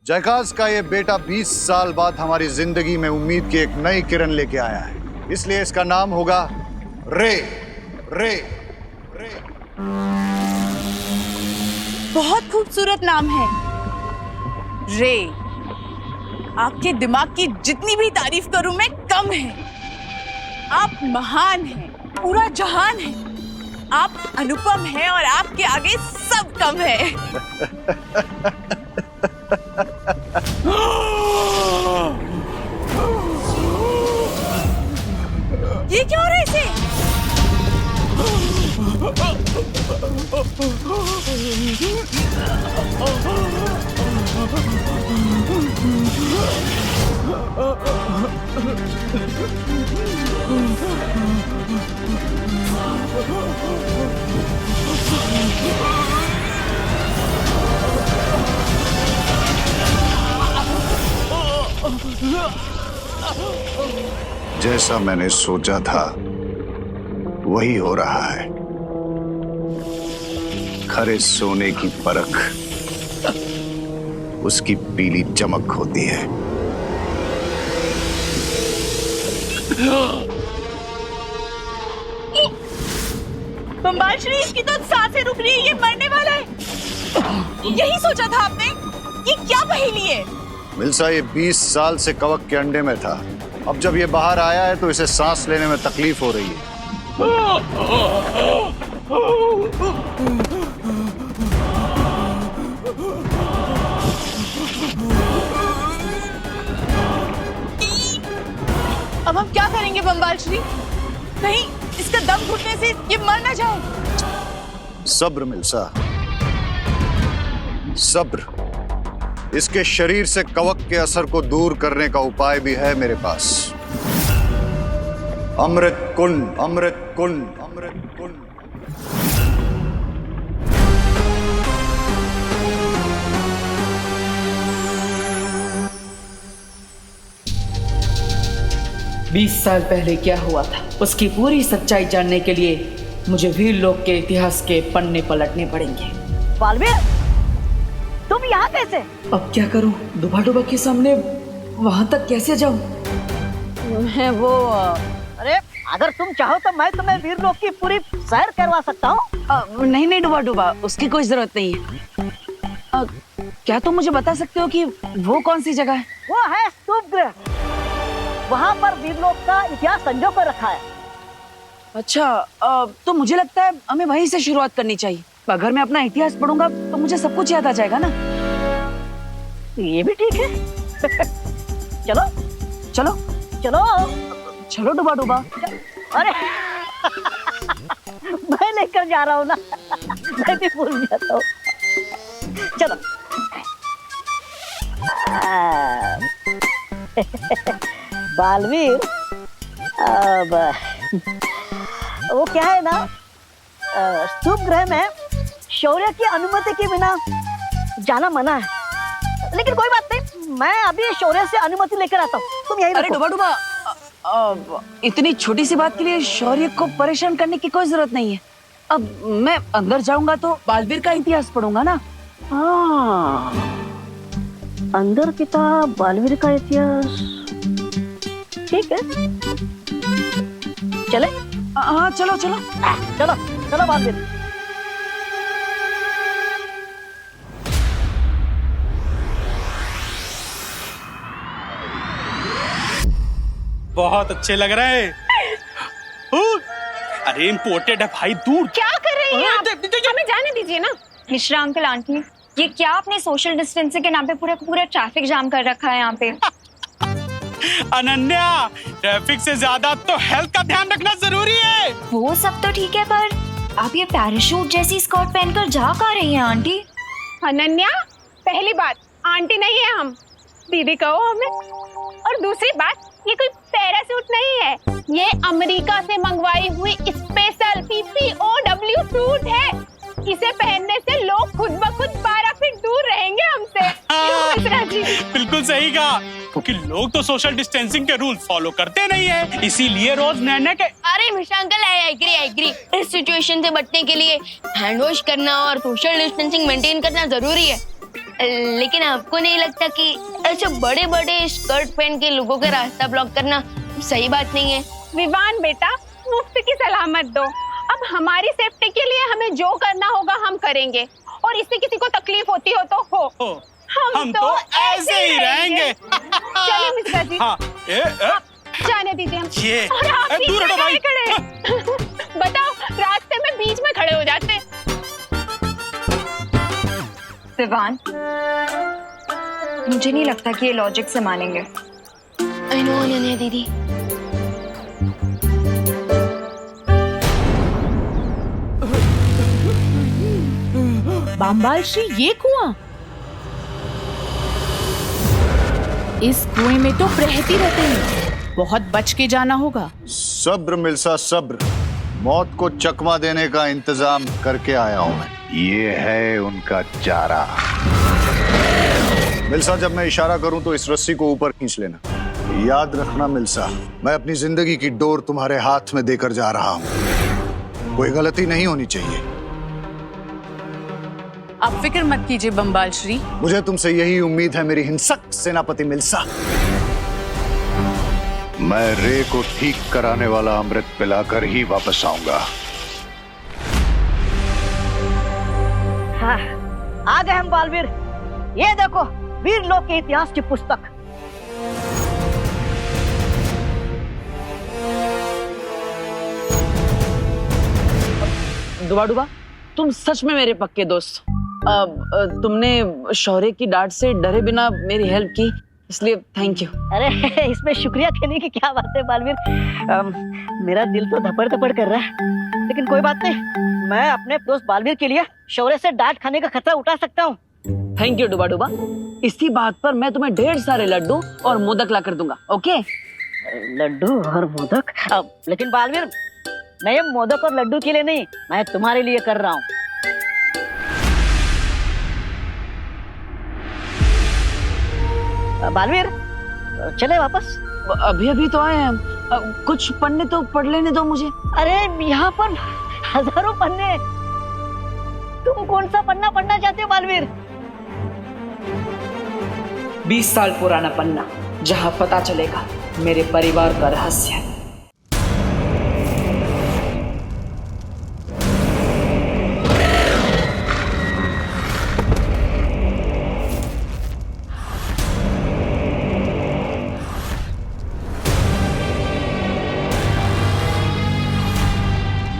जयकाज का ये बेटा 20 साल बाद हमारी जिंदगी में उम्मीद की एक नई किरण लेके आया है, इसलिए इसका नाम होगा रे। रे रे। बहुत खूबसूरत नाम है रे। आपके दिमाग की जितनी भी तारीफ करूं मैं कम है। आप महान हैं, पूरा जहान है। आप अनुपम हैं और आपके आगे सब कम है। ये क्या हो रहा है इसे? जैसा मैंने सोचा था वही हो रहा है। खरे सोने की परख उसकी पीली चमक होती है। बम्बाल श्री, इसकी तो सांसें रुक रही है, ये मरने वाला है। यही सोचा था आपने? ये क्या पहेली है? मिल्सा, ये 20 साल से कवक के अंडे में था। अब जब ये बाहर आया है तो इसे सांस लेने में तकलीफ हो रही है। अब हम क्या करेंगे बम्बाल श्री? कहीं इसका दम घुटने से ये मर ना जाए। सब्र मिल्सा, सब्र। इसके शरीर से कवक के असर को दूर करने का उपाय भी है मेरे पास। अमृत कुंड, अमृत कुंड, अमृत कुंड। बीस साल पहले क्या हुआ था, उसकी पूरी सच्चाई जानने के लिए मुझे वीर लोक के इतिहास के पन्ने पलटने पड़ेंगे। बालवीर, तुम यहाँ कैसे? अब क्या करूं? डुबा डुबा के सामने वहां तक कैसे जाऊं? मैं वो अरे अगर तुम चाहो तो मैं तुम्हें वीर लोक की पूरी सैर करवा सकता हूँ। नहीं नहीं डुबा डुबा, उसकी कोई जरूरत नहीं है। क्या तुम मुझे बता सकते हो कि वो कौन सी जगह है? वो है स्तूप गृह। वहाँ पर वीर लोक का इतिहास संजो कर रखा है। अच्छा, तो मुझे लगता है हमें वहीं से शुरुआत करनी चाहिए। अगर मैं अपना इतिहास पढ़ूंगा तो मुझे सब कुछ याद आ जाएगा ना। ये भी ठीक है। चलो चलो चलो चलो डुबा डुबा। अरे मैं लेकर जा रहा हूँ ना, मैं भी भूल जाता हूँ। चलो। बालवीर, अब वो क्या है ना, स्तूप गृह में शौर्य की अनुमति के बिना जाना मना है। लेकिन कोई बात नहीं, मैं अभी शौर्य से अनुमति लेकर आता हूँ। तुम यही अरे डुबा डुबा, इतनी छोटी सी बात के लिए शौर्य को परेशान करने की कोई जरूरत नहीं है। अब मैं अंदर जाऊंगा तो बालवीर का इतिहास पढ़ूंगा ना। हाँ, अंदर किताब बालवीर का इतिहास, ठीक है। चले? हाँ चलो चलो चलो चलो बालवीर। बहुत अच्छे लग रहे हैं। अरे इम्पोर्टेड है भाई, दूर। क्या कर रही हैं आप? हमें जाने दीजिए ना। मिश्रा अंकल, आंटी, ये क्या आपने सोशल डिस्टेंसिंग के नाम पे पूरा ट्रैफिक जाम कर रखा है यहाँ पे? अनन्या, ट्रैफिक से ज्यादा तो हेल्थ का ध्यान रखना जरूरी है। वो सब तो ठीक है, पर आप ये पैराशूट जैसी स्कर्ट पहनकर जा कहाँ रही हैं आंटी? अनन्या, पहली बात, आंटी नहीं है हम, दीदी कहो हमें। और दूसरी बात, ये कोई पैराशूट नहीं है, ये अमेरिका से मंगवाई हुई स्पेशल PPOW सूट है। इसे पहनने से लोग खुद ब खुद 12 फीट दूर रहेंगे हमसे। बिल्कुल सही कहा, क्योंकि लोग तो सोशल डिस्टेंसिंग के रूल फॉलो करते नहीं है, इसीलिए रोज नए के। अरे मिश्रा अंकल, आई एग्री। इस सिचुएशन से बचने के लिए हैंड वॉश करना और सोशल डिस्टेंसिंग मेंटेन करना जरूरी है। लेकिन आपको नहीं लगता कि ऐसे बड़े बड़े स्कर्ट पहन के लोगों का रास्ता ब्लॉक करना सही बात नहीं है? विवान बेटा, मुफ्त की सलामत दो। अब हमारी सेफ्टी के लिए हमें जो करना होगा हम करेंगे, और इससे किसी को तकलीफ होती हो तो हो। हम तो ऐसे ही रहेंगे। चलिए मिश्रा जी, हाँ, आप जाने दीजिए हम। ये और आप बीच दूर में हटो भाई। खड़े बताओ, रास्ते में बीच में खड़े हो जाते। विवान, मुझे नहीं लगता कि ये लॉजिक से मानेंगे। आई नो अनन्या दीदी। बाम्बाल श्री, ये कुआं? इस कुएं में तो प्रहती रहते हैं, बहुत बच के जाना होगा। सब्र मिल्सा सब्र, मौत को चकमा देने का इंतजाम करके आया हूं मैं। ये है उनका चारा। मिल्सा, जब मैं इशारा करूं तो इस रस्सी को ऊपर खींच लेना। याद रखना मिल्सा, मैं अपनी जिंदगी की डोर तुम्हारे हाथ में देकर जा रहा हूं। कोई गलती नहीं होनी चाहिए। आप फिक्र मत कीजिए बम्बाल श्री। मुझे तुमसे यही उम्मीद है मेरी हिंसक सेनापति मिल्सा। मैं रे को ठीक कराने वाला अमृत पिलाकर ही वापस आऊंगा। हाँ, आ गए हम बालवीर। ये देखो, वीर लोक के इतिहास की पुस्तक। डुबा डुबा, तुम सच में मेरे पक्के दोस्त। तुमने शौर्य की डांट से डरे बिना मेरी हेल्प की, इसलिए थैंक यू। अरे इसमें शुक्रिया कहने की क्या बात है बालवीर। मेरा दिल तो धपड़ धपड़ कर रहा है, लेकिन कोई बात नहीं। मैं अपने दोस्त बालवीर के लिए शौर्य से डांट खाने का खतरा उठा सकता हूँ। थैंक यू डुबा डुबा। इसी बात पर मैं तुम्हें ढेर सारे लड्डू और मोदक ला कर दूंगा, ओके? लड्डू और मोदक? लेकिन बालवीर, मैं ये मोदक और लड्डू के लिए नहीं, मैं तुम्हारे लिए कर रहा हूँ। बालवीर, चले वापस? अभी अभी तो आए हैं। कुछ पन्ने तो पढ़ लेने दो मुझे। अरे यहाँ पर हजारों पन्ने, तुम कौन सा पन्ना पढ़ना चाहते हो बालवीर? 20 साल पुराना पन्ना, जहाँ पता चलेगा मेरे परिवार का रहस्य।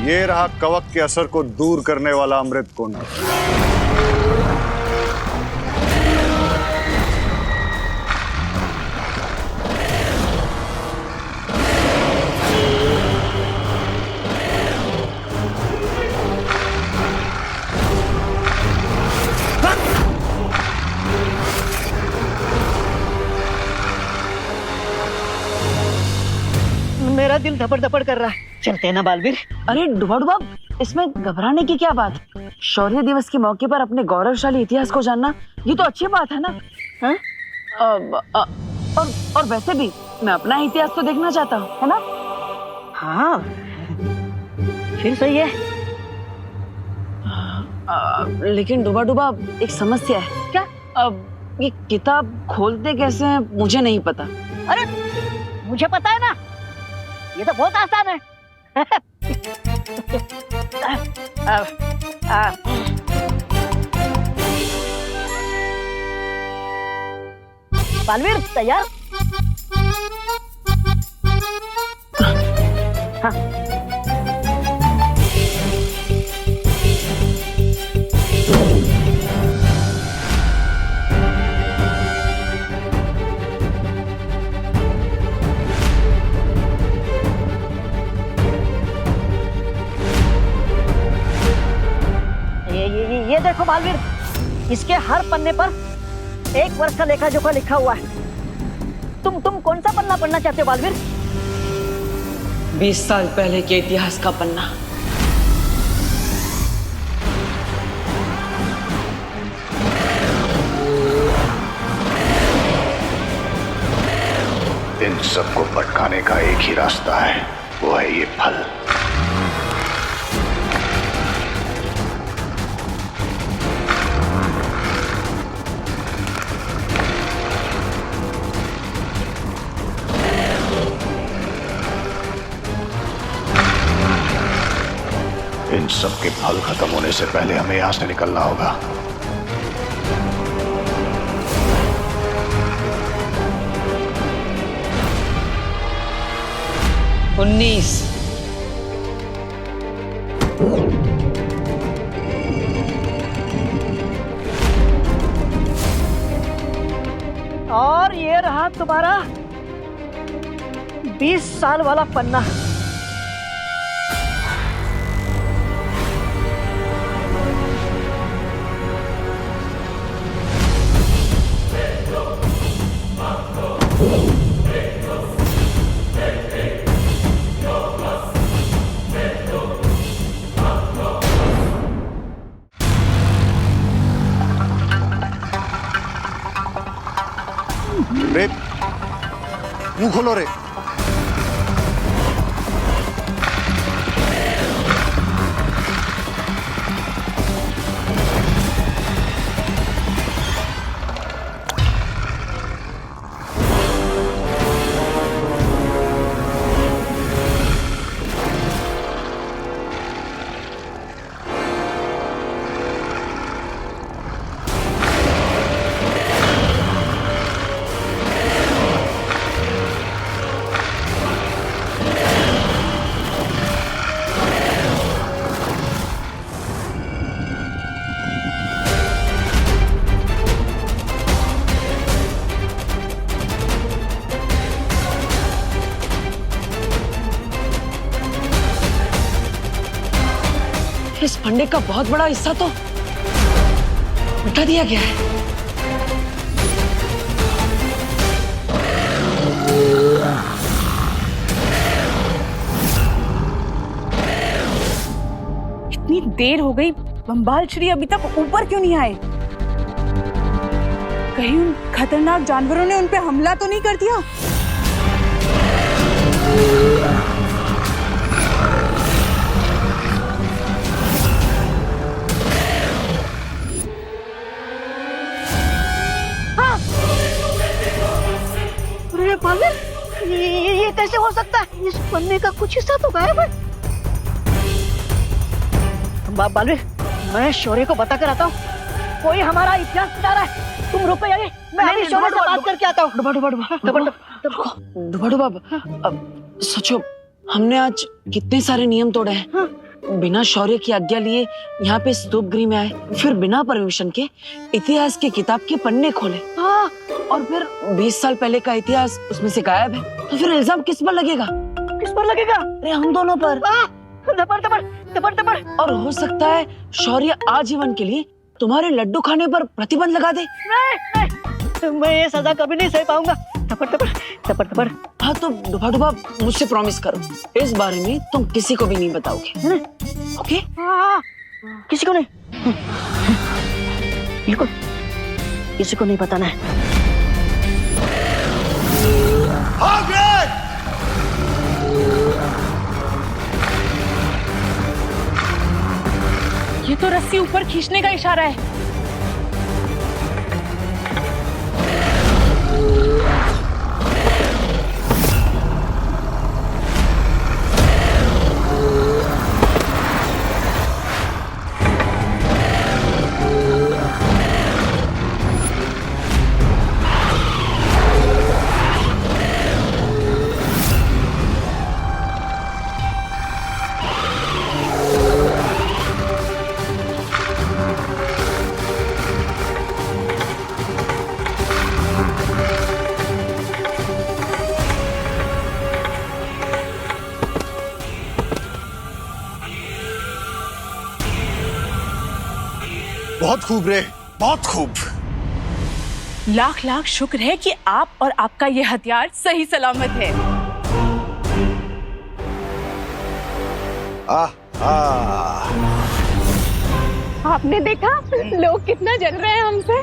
ये रहा कवक के असर को दूर करने वाला अमृत कोना। मेरा दिल धपड़ धपड़ कर रहा है। चलते हैं ना बालवीर? अरे डुबा डुबा, इसमें घबराने की क्या बात? शौर्य दिवस के मौके पर अपने गौरवशाली इतिहास को जानना, ये तो अच्छी बात है ना? हाँ? और वैसे भी मैं अपना इतिहास तो देखना चाहता हूँ, है ना? हाँ, फिर सही है। लेकिन डुबा डुबा, एक समस्या है। क्या? ये किताब खोलते कैसे हैं मुझे नहीं पता। अरे मुझे पता है ना, ये तो बहुत आसान है। बालवीर, तैयार? हाँ। ये देखो बालवीर, इसके हर पन्ने पर एक वर्ष का लेखा जोखा लिखा हुआ है। तुम कौन सा पन्ना पढ़ना चाहते हो बालवीर? 20 साल पहले के इतिहास का पन्ना। इन सबको भटकाने का एक ही रास्ता है, वो है ये फल। सबके फल खत्म होने से पहले हमें यहां से निकलना होगा। उन्नीस, और ये रहा तुम्हारा 20 साल वाला पन्ना। रे, मुंह खोलो रे। इस फंडे का बहुत बड़ा हिस्सा तो उठा दिया गया है। इतनी देर हो गई, बम्बाल श्री अभी तक ऊपर क्यों नहीं आए? कहीं उन खतरनाक जानवरों ने उन पे हमला तो नहीं कर दिया? अरे बालवीर, ये कैसे हो सकता है? इस पन्ने का कुछ हिस्सा तो गायब है। बालवीर, मैं शौर्य को बता कर आता हूँ। कोई हमारा इतिहास बता रहा है। तुम रुको यार, मैं अभी शौर्य से बात करके आता हूँ। डुबा अब सोचो, हमने आज कितने सारे नियम तोड़े हैं। बिना शौर्य की आज्ञा लिए यहाँ पे स्तूप गृह में आए, फिर बिना परमिशन के इतिहास की किताब के पन्ने खोले, और फिर 20 साल पहले का इतिहास उसमें से गायब है। तो फिर इल्जाम किस पर लगेगा? किस पर लगेगा? अरे हम दोनों पर। दबर। और हो सकता है शौर्य आजीवन के लिए तुम्हारे लड्डू खाने पर प्रतिबंध लगा दे। नहीं, मैं ये सजा कभी नहीं सह पाऊंगा। दबर। हाँ तो डुबा मुझसे प्रॉमिस करो, इस बारे में तुम किसी को भी नहीं बताओगे। ओके? किसी को नहीं, बिल्कुल किसी को नहीं बताना है। ये तो रस्सी ऊपर खींचने का इशारा है। बहुत खूब रे, बहुत खूब। लाख लाख शुक्र है कि आप और आपका ये हथियार सही सलामत है। आपने देखा लोग कितना जल रहे हैं हमसे।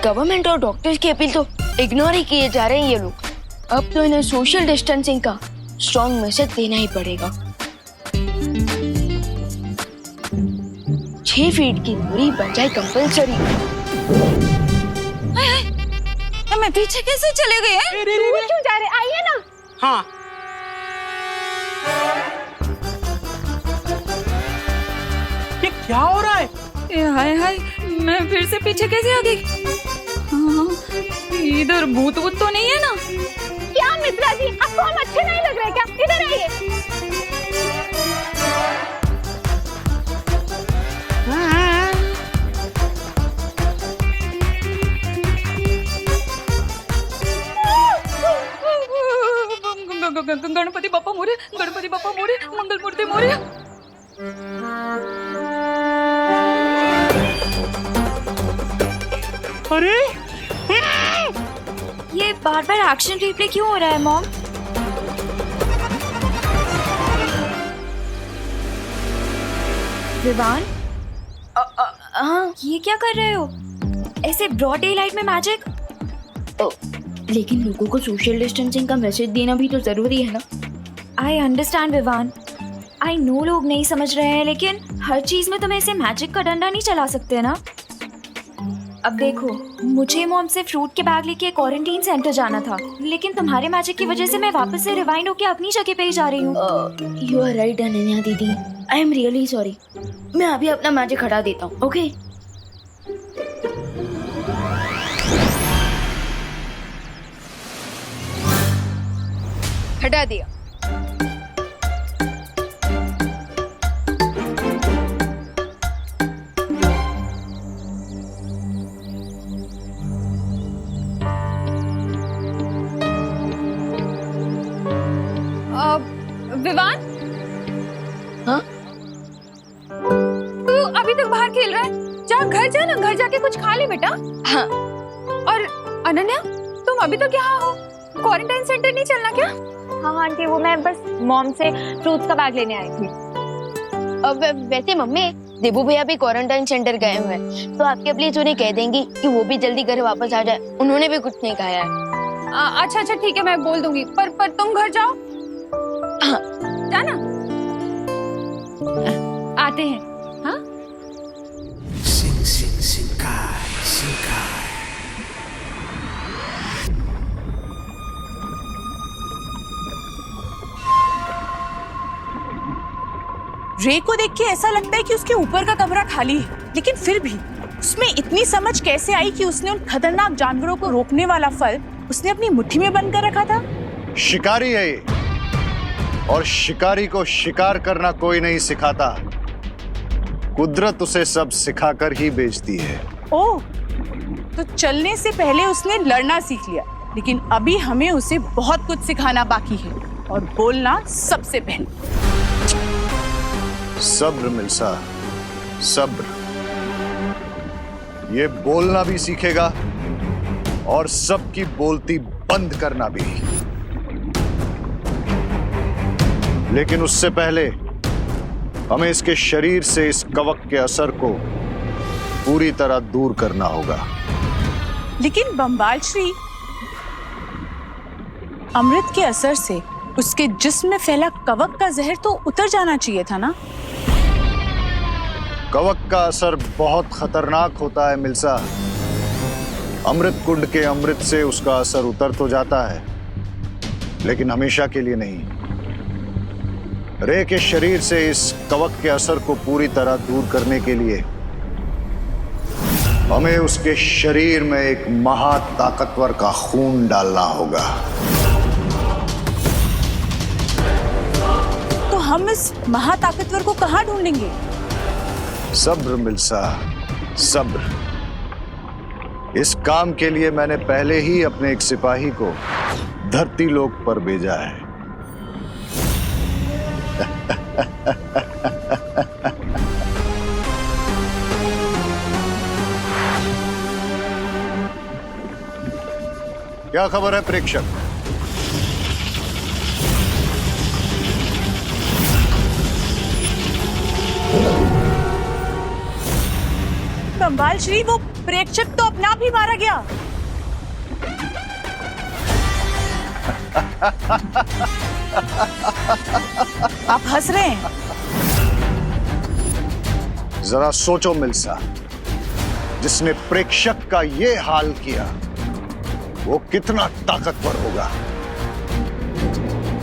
गवर्नमेंट और डॉक्टर्स की अपील तो इग्नोर ही किए जा रहे हैं ये लोग। अब तो इन्हें सोशल डिस्टेंसिंग का स्ट्रॉन्ग मैसेज देना ही पड़ेगा। 6 फीट की दूरी बन जाए कंपल्सरी। हमें पीछे कैसे चले गए हैं? दूर क्यों जा रहे? आइए ना। हाँ, क्या हो रहा है? हाय हाय, मैं फिर से पीछे कैसे आ गई? हाँ, इधर भूत वूत तो नहीं है ना? क्या मिश्रा जी, आपको हम अच्छे नहीं लग रहे क्या? इधर आइए। गणपति बाप्पा मोरे, गणपति बाप्पा मोरे, मंगल मूर्ति मोरे। अरे ये बार बार एक्शन रिप्ले क्यों हो रहा है मॉम? विवान, हाँ, ये क्या कर रहे हो? ऐसे ब्रॉड डे लाइट में मैजिक? लेकिन लोगों को सोशल डिस्टेंसिंग का मैसेज देना भी तो जरूरी है ना। I understand Vivaan, I know लोग नहीं समझ रहे हैं, लेकिन हर चीज में तुम ऐसे मैजिक का डंडा नहीं चला सकते ना। अब देखो, मुझे मॉम से फ्रूट के बैग लेके क्वारंटीन सेंटर जाना था, लेकिन तुम्हारे मैजिक की वजह से मैं वापस से रिवाइंड होके अपनी जगह पे ही जा रही हूँ। यू आर राइट अनन्या दीदी, आई एम रियली सॉरी। मैं अभी अपना मैजिक हटा देता हूँ, ओके? हटा दिया। विवान, हाँ? तू अभी तक बाहर खेल रहा है? जा घर जा ना, घर जाके कुछ खा ले बेटा। हाँ। और अनन्या, तुम अभी तक यहाँ हो? क्वारंटाइन सेंटर नहीं चलना क्या? हाँ आंटी, वो मैं बस मॉम से फ्रूट्स का बैग लेने आई थी। अब वैसे मम्मी, देबू भैया भी क्वारंटाइन सेंटर गए हुए हैं, तो आपके प्लीज उन्हें कह देंगी कि वो भी जल्दी घर वापस आ जाए। उन्होंने भी कुछ नहीं खाया है। अच्छा अच्छा ठीक है, मैं बोल दूंगी। पर तुम घर जाओ। हाँ। जाना। आते हैं। हाँ? रे को देख के ऐसा लगता है कि उसके ऊपर का कमरा खाली है, लेकिन फिर भी उसमें इतनी समझ कैसे आई कि उसने उन खतरनाक जानवरों को रोकने वाला फल उसने अपनी मुट्ठी में बंद कर रखा था? शिकारी है ये, और शिकारी को शिकार करना कोई नहीं सिखाता, कुदरत उसे सब सिखाकर ही बेचती है। ओह, तो चलने से पहले उसने लड़ना सीख लिया, लेकिन अभी हमें उसे बहुत कुछ सिखाना बाकी है, और बोलना सबसे पहले। सब्र मिल्सा, सब्र। ये बोलना भी सीखेगा और सबकी बोलती बंद करना भी, लेकिन उससे पहले हमें इसके शरीर से इस कवक के असर को पूरी तरह दूर करना होगा। लेकिन बम्बाल श्री, अमृत के असर से उसके जिस्म में फैला कवक का जहर तो उतर जाना चाहिए था ना? कवक का असर बहुत खतरनाक होता है मिल्सा। अमृत कुंड के अमृत से उसका असर उतर तो जाता है, लेकिन हमेशा के लिए नहीं। रे के शरीर से इस कवक के असर को पूरी तरह दूर करने के लिए हमें उसके शरीर में एक महाताकतवर का खून डालना होगा। तो हम इस महाताकतवर को कहाँ ढूंढेंगे? सब्र मिल्सा, सब्र। इस काम के लिए मैंने पहले ही अपने एक सिपाही को धरती लोक पर भेजा है। क्या खबर है प्रेक्षक? बम्बाल श्री, वो प्रेक्षक तो अपने आप ही मारा गया। आप हंस रहे हैं? जरा सोचो मिल्सा, जिसने प्रेक्षक का ये हाल किया वो कितना ताकतवर होगा।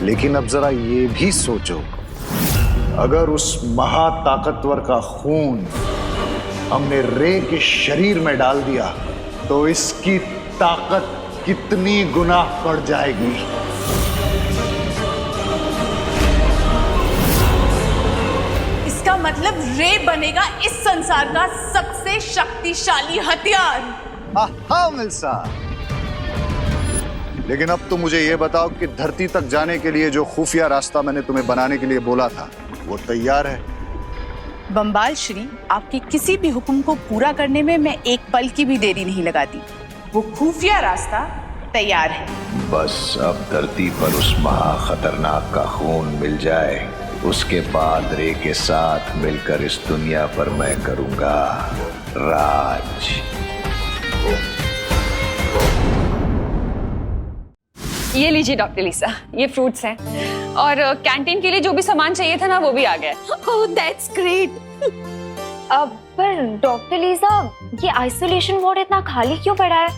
लेकिन अब जरा ये भी सोचो अगर उस महाताकतवर का खून हमने रे के शरीर में डाल दिया तो इसकी ताकत कितनी गुना बढ़ जाएगी। इसका मतलब रे बनेगा इस संसार का सबसे शक्तिशाली हथियार। हाँ मिल्सा, लेकिन अब तो मुझे यह बताओ कि धरती तक जाने के लिए जो खुफिया रास्ता मैंने तुम्हें बनाने के लिए बोला था वो तैयार है? बम्बाल श्री, आपके किसी भी हुक्म को पूरा करने में मैं एक पल की भी देरी नहीं लगाती। वो खुफिया रास्ता तैयार है। बस अब धरती पर उस महा खतरनाक का खून मिल जाए, उसके बाद रे के साथ मिलकर इस दुनिया पर मैं करूंगा राज। ये लीजिए डॉक्टर लिसा, ये फ्रूट्स हैं और कैंटीन के लिए जो भी सामान चाहिए था ना वो भी आ गया। Oh that's great. पर डॉक्टर लिसा, ये आइसोलेशन वार्ड इतना खाली क्यों पड़ा है?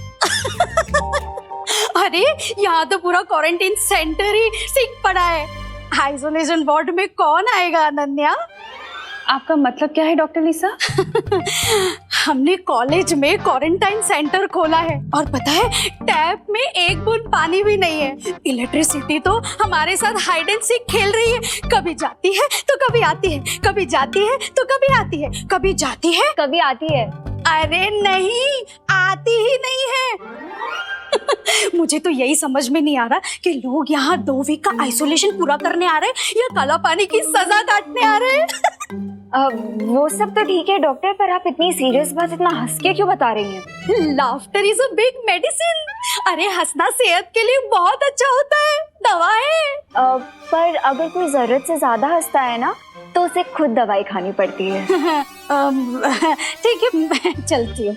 अरे यहाँ तो पूरा क्वारंटाइन सेंटर ही सिक पड़ा है। आइसोलेशन वार्ड में कौन आएगा अनन्या? आपका मतलब क्या है डॉक्टर लिसा? हमने कॉलेज में क्वारंटाइन सेंटर खोला है और पता है टैप में एक बूंद पानी भी नहीं है। इलेक्ट्रिसिटी तो हमारे साथ हाइड एंड सीक खेल रही है, कभी जाती है तो कभी आती है, कभी जाती है तो कभी आती है, कभी जाती है कभी आती है। अरे नहीं, आती ही नहीं है। मुझे तो यही समझ में नहीं आ रहा कि लोग यहाँ 2 वीक का आइसोलेशन पूरा करने आ रहे हैं या काला पानी की सजा काटने आ रहे हैं। वो सब तो ठीक है डॉक्टर, पर आप इतनी सीरियस बात इतना हंस के क्यों बता रही हैं? Laughter is a big medicine. अरे हंसना सेहत के लिए बहुत अच्छा होता है, दवा है। पर अगर कोई जरूरत से ज्यादा हंसता है ना तो उसे खुद दवाई खानी पड़ती है। ठीक है, मैं चलती हूँ।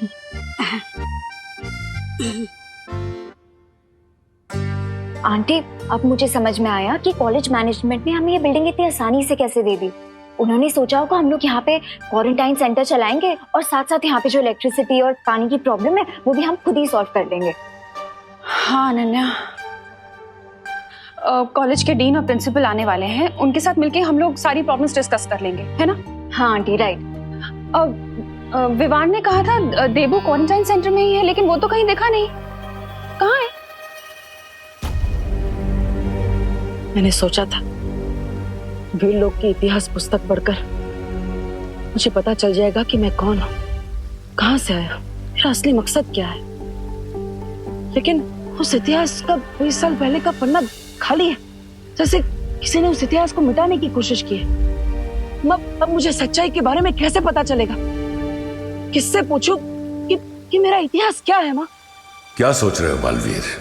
आंटी, अब मुझे समझ में आया कि कॉलेज मैनेजमेंट ने हमें ये बिल्डिंग इतनी आसानी से कैसे दे दी। उन्होंने सोचा होगा हम लोग यहाँ पे क्वारंटाइन सेंटर चलाएंगे और साथ साथ यहाँ पे जो इलेक्ट्रिसिटी और पानी की प्रॉब्लम है वो भी हम खुद ही सॉल्व कर देंगे। हाँ अनन्या, कॉलेज के डीन और प्रिंसिपल आने वाले हैं, उनके साथ मिलके हम लोग सारी प्रॉब्लम्स डिस्कस कर लेंगे, है ना? हाँ आंटी, राइट। विवान ने कहा था देबू क्वारंटाइन सेंटर में ही है, लेकिन वो तो कहीं दिखा नहीं। कहाँ है? मैंने सोचा था वीर लोग की इतिहास पुस्तक पढ़कर मुझे पता चल जाएगा कि मैं कौन हूँ, कहाँ से आया हूँ, मेरा असली मकसद क्या है। लेकिन उस इतिहास का 20 साल पहले का पन्ना खाली है, जैसे किसी ने उस इतिहास को मिटाने की कोशिश की है। अब मुझे सच्चाई के बारे में कैसे पता चलेगा? किससे पूछूं कि मेरा इतिहास क्या है? माँ, क्या सोच रहे हो बालवीर?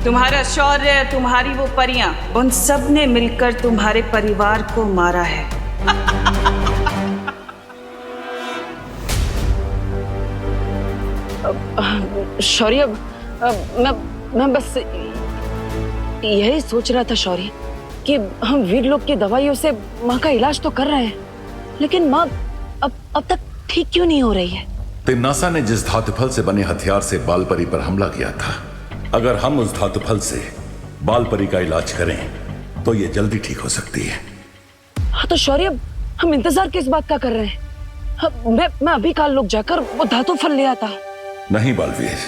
तुम्हारा शौर्य, तुम्हारी वो परियां, उन सब ने मिलकर तुम्हारे परिवार को मारा है। शौर्य, मैं बस यही सोच रहा था शौर्य कि हम वीर लोग की दवाइयों से माँ का इलाज तो कर रहे हैं, लेकिन माँ अब तक ठीक क्यों नहीं हो रही है? तिम्नासा ने जिस धातुफल से बने हथियार से बालपरी पर हमला किया था, अगर हम उस धातुफल से बालपरी का इलाज करें तो ये जल्दी ठीक हो सकती है। हाँ तो शौर्य, हम इंतजार किस बात का कर रहे हैं? मैं अभी काल लोग जाकर वो धातुफल ले आता हूँ। नहीं बालवीर,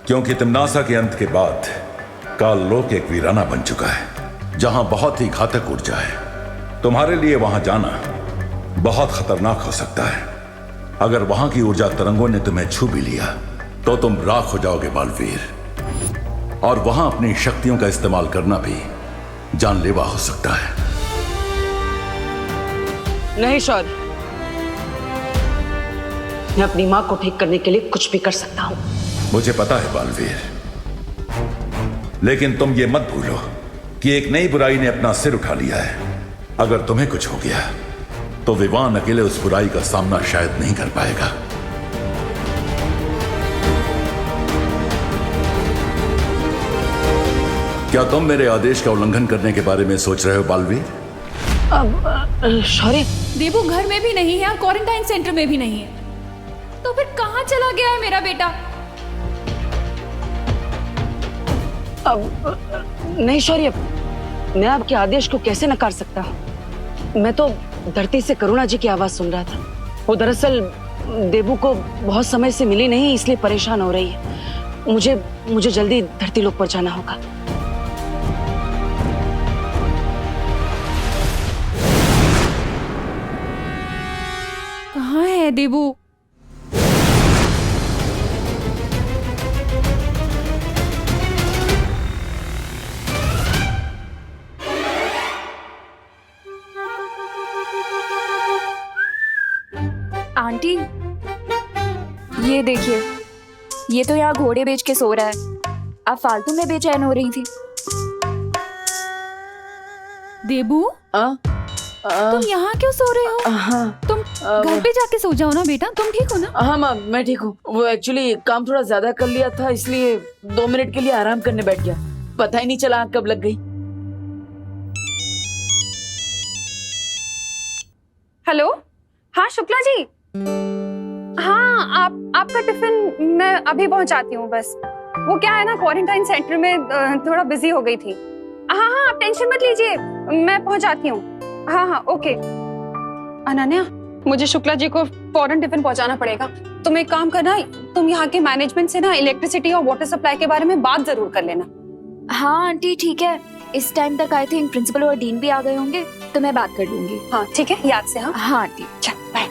क्योंकि तिम्नासा के अंत के बाद काल लोक एक वीराना बन चुका है जहां बहुत ही घातक ऊर्जा है। तुम्हारे लिए वहां जाना बहुत खतरनाक हो सकता है। अगर वहां की ऊर्जा तरंगों ने तुम्हें छू भी लिया तो तुम राख हो जाओगे बालवीर, और वहां अपनी शक्तियों का इस्तेमाल करना भी जानलेवा हो सकता है। नहीं शौर्य, मैं अपनी मां को ठीक करने के लिए कुछ भी कर सकता हूं। मुझे पता है बालवीर, लेकिन तुम ये मत भूलो कि एक नई बुराई ने अपना सिर उठा लिया है। अगर तुम्हें कुछ हो गया तो विवान अकेले उस बुराई का सामना शायद नहीं कर पाएगा। क्या तुम मेरे आदेश का उल्लंघन करने के बारे में सोच रहे हो बालवीर? शौर्य, देबू घर में भी नहीं है, क्वारंटाइन सेंटर में भी नहीं है, तो फिर कहाँ चला गया है मेरा बेटा? अब नहीं शौर्य, मैं आपके आदेश को कैसे नकार सकता हूँ? मैं तो धरती से करुणा जी की आवाज सुन रहा था। वो दरअसल देबू को बहुत समय से मिली नहीं, इसलिए परेशान हो रही है। मुझे जल्दी धरती लोक पर जाना होगा। कहाँ है देबू? आंटी, ये देखिए, ये तो यहाँ घोड़े बेच के सो रहा है। आप फालतू में बेचैन हो रही थी। देबू, तुम यहाँ क्यों सो रहे हो? तुम घर पे जाके सो जाओ ना बेटा। तुम ठीक हो ना? हाँ माँ, मैं ठीक हूँ। वो एक्चुअली काम थोड़ा ज्यादा कर लिया था, इसलिए 2 मिनट के लिए आराम करने बैठ गया। पता ही नहीं चला आँख कब लग गई। हेलो, हाँ शुक्ला जी। हाँ, आपका टिफिन मैं अभी पहुंचाती हूँ। बस वो क्या है ना, क्वारंटाइन सेंटर में थोड़ा बिजी हो गई थी। हाँ हाँ, आप टेंशन मत लीजिए, मैं पहुंचाती हूँ। हाँ हाँ, ओके। अनन्या, मुझे शुक्ला जी को फौरन टिफिन पहुंचाना पड़ेगा। तुम एक काम करना, तुम यहाँ के मैनेजमेंट से ना इलेक्ट्रिसिटी और वाटर सप्लाई के बारे में बात जरूर कर लेना। हाँ आंटी, ठीक है। इस टाइम तक आई थिंक प्रिंसिपल और डीन भी आ गए होंगे, तो मैं बात कर लूंगी। हाँ ठीक है, याद से। हाँ हाँ आंटी, चल बाय।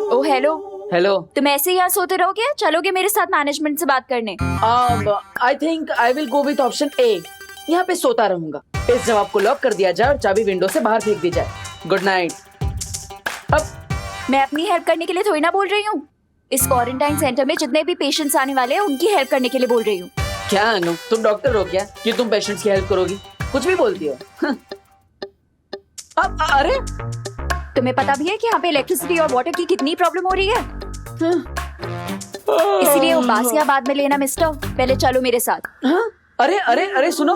ओ हेलो। हेलो। तुम ऐसे ही यहाँ सोते रहोगे या चलोगे मेरे साथ मैनेजमेंट से बात करने? I think I will go with option A. यहाँ पे सोता रहूंगा। इस जवाब को लॉक कर दिया जाए और चाबी विंडो से बाहर फेंक दी जाए। Good night. अब मैं अपनी हेल्प करने के लिए थोड़ी ना बोल रही हूँ। इस क्वारंटाइन सेंटर में जितने भी पेशेंट्स आने वाले हैं उनकी हेल्प करने के लिए बोल रही हूँ। क्या अनु, तुम डॉक्टर हो क्या कि तुम पेशेंट्स की हेल्प करोगी? कुछ भी बोलती हो। अरे तुम्हें पता भी है कि यहाँ पे इलेक्ट्रिसिटी और वाटर की कितनी प्रॉब्लम हो रही है? इसलिए वो बासिया बाद में लेना मिस्टर, पहले चलो मेरे साथ। अरे अरे अरे सुनो,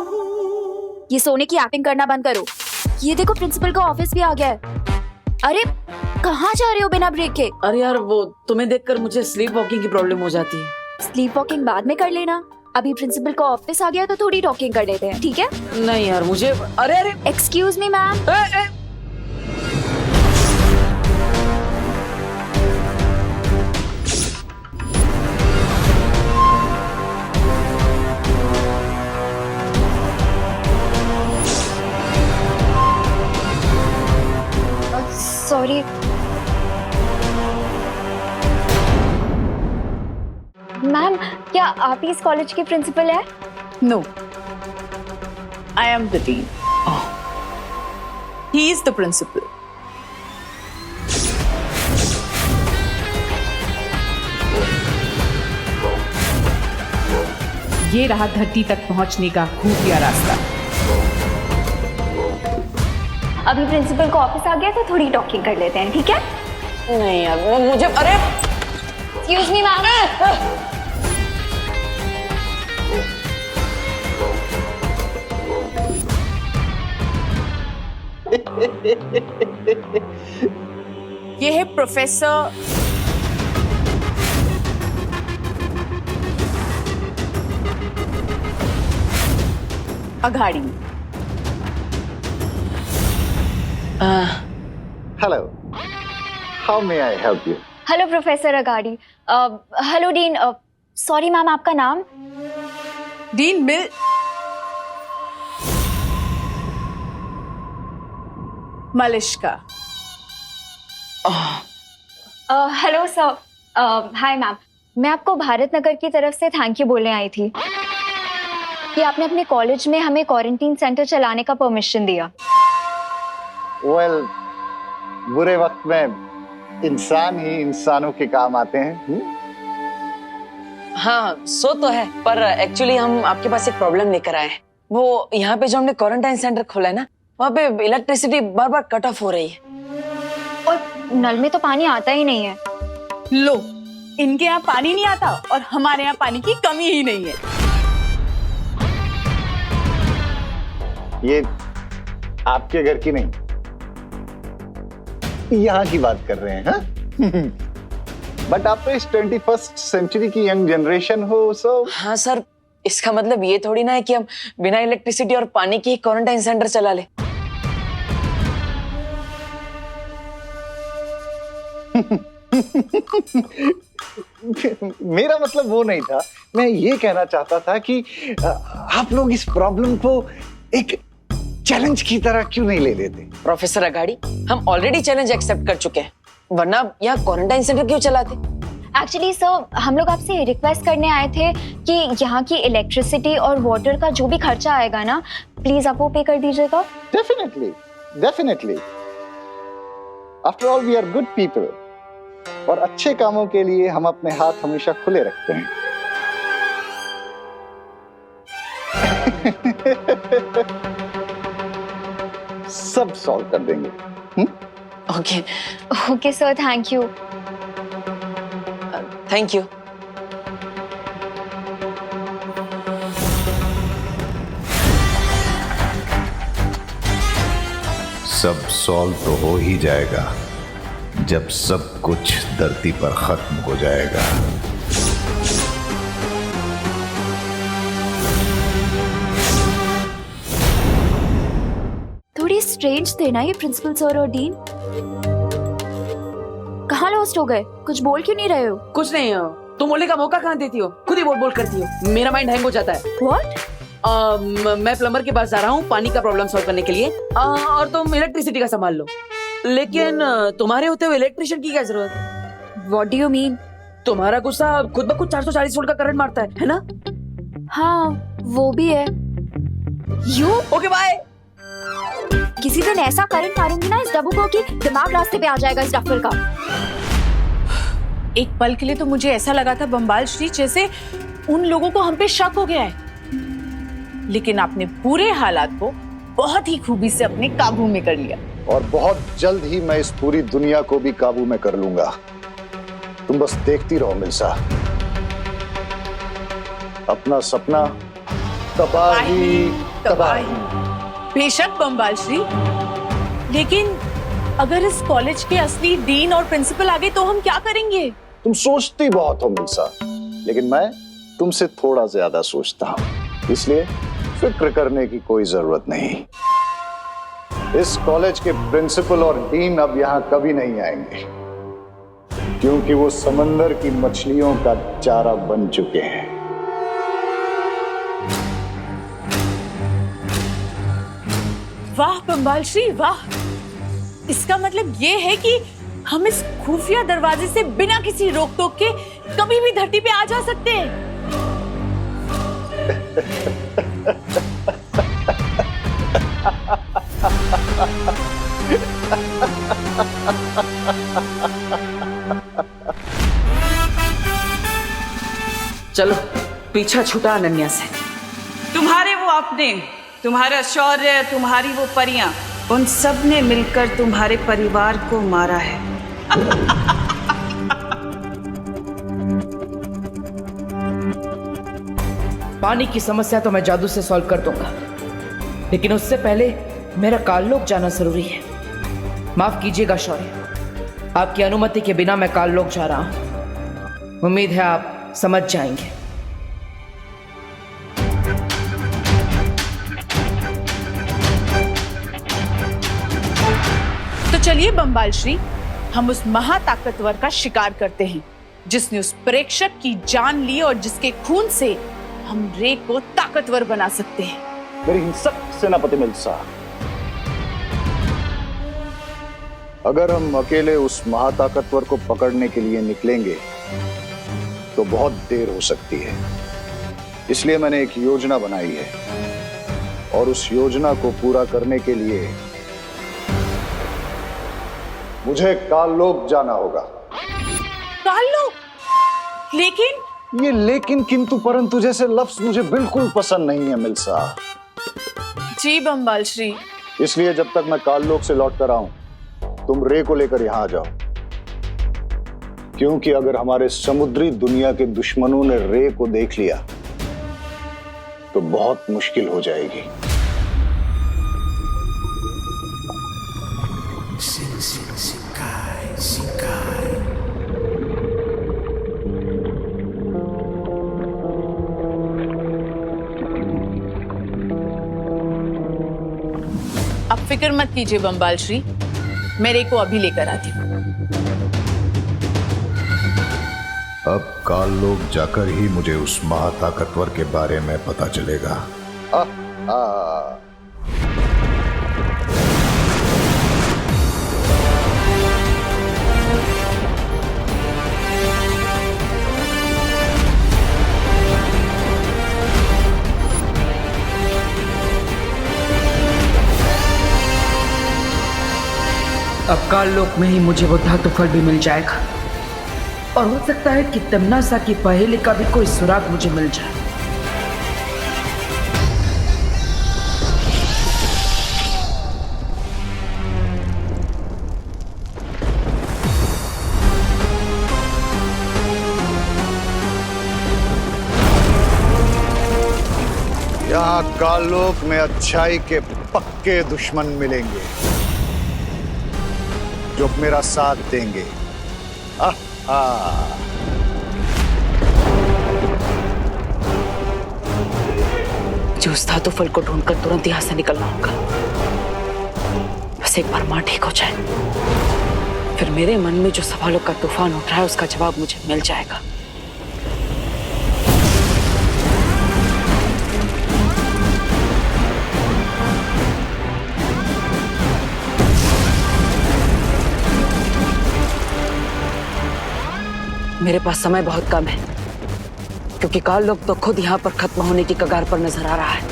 ये सोने की एक्टिंग करना बंद करो। ये देखो, प्रिंसिपल का ऑफिस भी आ गया है। अरे कहाँ जा रहे हो बिना ब्रेक के? अरे यार, वो तुम्हें देखकर मुझे स्लीप वॉकिंग की प्रॉब्लम हो जाती है। स्लीप वॉकिंग बाद में कर लेना। अभी प्रिंसिपल का ऑफिस आ गया तो थोड़ी टॉकिंग कर लेते हैं, ठीक है? नहीं यार, मुझे अरे अरे excuse me ma'am. Sorry ma'am, क्या आप ही इस कॉलेज के प्रिंसिपल है? No, I am the dean. He is the principal. ये रहा धरती तक पहुंचने का खुफिया रास्ता। अभी प्रिंसिपल का ऑफिस आ गया तो थोड़ी टॉकिंग कर लेते हैं, ठीक है? नहीं यार, वो मुझे अरे एक्सक्यूज मी मैम। ये है professor Aghadi. Hello. How may I help you? Hello professor Agadi. Hello dean. Sorry ma'am, आपका नाम? डीन मिल। Malishka. Hello sir. Hi ma'am, मैं आपको भारत नगर की तरफ से थैंक यू बोलने आई थी कि आपने अपने कॉलेज में हमें क्वारंटीन सेंटर चलाने का परमिशन दिया। Well, बुरे वक्त में इंसान ही इंसानों के काम आते हैं। हाँ, सो तो है, पर एक्चुअली हम आपके पास एक प्रॉब्लम लेकर आए हैं। वो यहाँ पे जो हमने क्वारंटाइन सेंटर खोला है ना, वहाँ पे इलेक्ट्रिसिटी बार बार कट ऑफ हो रही है और नल में तो पानी आता ही नहीं है। लो, इनके यहाँ पानी नहीं आता और हमारे यहाँ पानी की कमी ही नहीं है। ये आपके घर की नहीं, यहाँ की बात कर रहे हैं। हाँ? बट आप तो इस 21st सेंचुरी की यंग जनरेशन हो, सो हाँ सर, इसका मतलब ये थोड़ी ना है कि हम बिना इलेक्ट्रिसिटी और पानी के क्वारंटाइन सेंटर चला ले। मेरा मतलब वो नहीं था, मैं ये कहना चाहता था कि आप लोग इस प्रॉब्लम को एक चैलेंज की तरह क्यों नहीं ले लेते? प्रोफेसर अगाड़ी, हम ऑलरेडी चैलेंज एक्सेप्ट कर चुके हैं, वरना यहाँ क्वारंटाइन सेंटर क्यों चलाते? एक्चुअली सर, हम लोग आपसे रिक्वेस्ट करने आए थे कि यहाँ की इलेक्ट्रिसिटी और वाटर का जो भी खर्चा आएगा ना, प्लीज आप वो पे कर दीजिएगा। Definitely, definitely. After all we are good people, और अच्छे कामों के लिए हम अपने हाथ हमेशा खुले रखते हैं। सब सॉल्व कर देंगे। Okay okay sir, thank you. Thank you. सब सॉल्व तो हो ही जाएगा जब सब कुछ धरती पर खत्म हो जाएगा। थोड़ी स्ट्रेंज थे ना ये प्रिंसिपल सर और डीन। कहाँ लॉस्ट हो गए? कुछ बोल क्यों नहीं रहे हो? कुछ नहीं हो, तुम बोलने का मौका कहाँ देती हो? खुद ही बोल बोल करती हो, मेरा माइंड हैंग हो जाता है। What? मैं प्लम्बर के पास जा रहा हूँ पानी का प्रॉब्लम सॉल्व करने के लिए, और तुम इलेक्ट्रिसिटी का संभाल लो। लेकिन तुम्हारे होते हुए इलेक्ट्रिशियन की क्या जरूरत? What do you mean? तुम्हारा गुस्सा खुद ब खुद 440 वोल्ट का करंट मारता है ना? हाँ, वो भी है। You okay bye. किसी दिन ऐसा करंट मारूंगी ना इस डब्बू को कि दिमाग रास्ते पे आ जाएगा इस डफर का। एक पल के लिए तो मुझे ऐसा लगा था बम्बाल श्री जैसे उन लोगों को हम पे शक हो गया है, लेकिन आपने पूरे हालात को बहुत ही खूबी से अपने काबू में कर लिया। और बहुत जल्द ही मैं इस पूरी दुनिया को भी काबू में कर लूंगा। तुम बस देखती रहो मिल्सा। अपना सपना तबाही तबाही। बेशक बम्बाल श्री, लेकिन अगर इस कॉलेज के असली डीन और प्रिंसिपल आ गए तो हम क्या करेंगे? तुम सोचती बहुत हो मिल्सा, लेकिन मैं तुमसे थोड़ा ज्यादा सोचता हूं, इसलिए फिक्र करने की कोई जरूरत नहीं। इस कॉलेज के प्रिंसिपल और डीन अब यहां कभी नहीं आएंगे, क्योंकि वो समंदर की मछलियों का चारा बन चुके हैं। वाह बम्बाल श्री वाह, इसका मतलब ये है कि हम इस खुफिया दरवाजे से बिना किसी रोक टोक के कभी भी धरती पे आ जा सकते हैं। चलो पीछा छूटा अनन्या से। तुम्हारे वो अपने, तुम्हारा शौर्य, तुम्हारी वो परियां, उन सब ने मिलकर तुम्हारे परिवार को मारा है। पानी की समस्या तो मैं जादू से सॉल्व कर दूंगा, लेकिन उससे पहले मेरा काललोक जाना जरूरी है। माफ कीजिएगा शौर्य, आपकी अनुमति के बिना मैं काललोक जा रहा हूं। उम्मीद है आप समझ जाएंगे। तो चलिए बम्बाल श्री, हम उस महाताकतवर का शिकार करते हैं जिसने उस प्रेक्षक की जान ली और जिसके खून से हम रे को ताकतवर बना सकते हैं। मेरी हिंसक सेनापति मिल्सा, अगर हम अकेले उस महाताकतवर को पकड़ने के लिए निकलेंगे तो बहुत देर हो सकती है। इसलिए मैंने एक योजना बनाई है, और उस योजना को पूरा करने के लिए मुझे काललोक जाना होगा। काललोक? लेकिन ये लेकिन किंतु परंतु जैसे लफ्ज मुझे बिल्कुल पसंद नहीं है मिल्सा। जी बम्बाल श्री। इसलिए जब तक मैं काललोक से लौट कर आऊं, तुम रे को लेकर यहां आ जाओ, क्योंकि अगर हमारे समुद्री दुनिया के दुश्मनों ने रे को देख लिया तो बहुत मुश्किल हो जाएगी। फिक्र मत कीजिए बम्बाल श्री, मेरे को अभी लेकर आती हूँ। अब काल लोग जाकर ही मुझे उस महाताकतवर के बारे में पता चलेगा। अब काल लोक में ही मुझे वो धातु फल भी मिल जाएगा, और हो सकता है कि तमनासा की पहेली का भी कोई सुराग मुझे मिल जाए। यहाँ कालोक में अच्छाई के पक्के दुश्मन मिलेंगे जो मेरा साथ देंगे। जो उस धातु फल को ढूंढकर तुरंत यहाँ से निकलना होगा। बस एक बार माँ ठीक हो जाए, फिर मेरे मन में जो सवालों का तूफान उठ रहा है उसका जवाब मुझे मिल जाएगा। मेरे पास समय बहुत कम है, क्योंकि काल लोग तो खुद यहाँ पर खत्म होने की कगार पर नजर आ रहा है।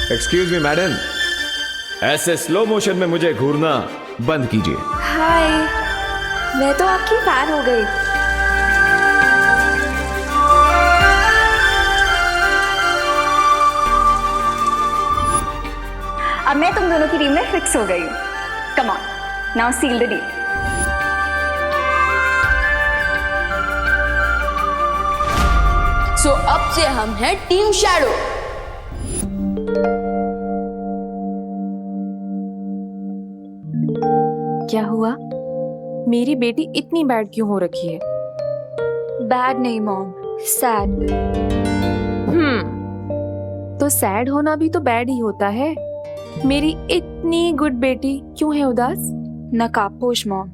एक्सक्यूज मी मैडम, ऐसे स्लो मोशन में मुझे घूरना बंद कीजिए। हाय, मैं तो आपकी फैन हो गई। अब मैं तुम दोनों की टीम में फिक्स हो गई हूँ। Come on, now seal the deal. So अब से हम हैं टीम शैडो। क्या हुआ? मेरी बेटी इतनी बैड क्यों हो रखी है? बैड नहीं मॉम, सैड। तो सैड होना भी तो बैड ही होता है। मेरी इतनी गुड बेटी क्यों है उदास? नकाबपोश मॉम,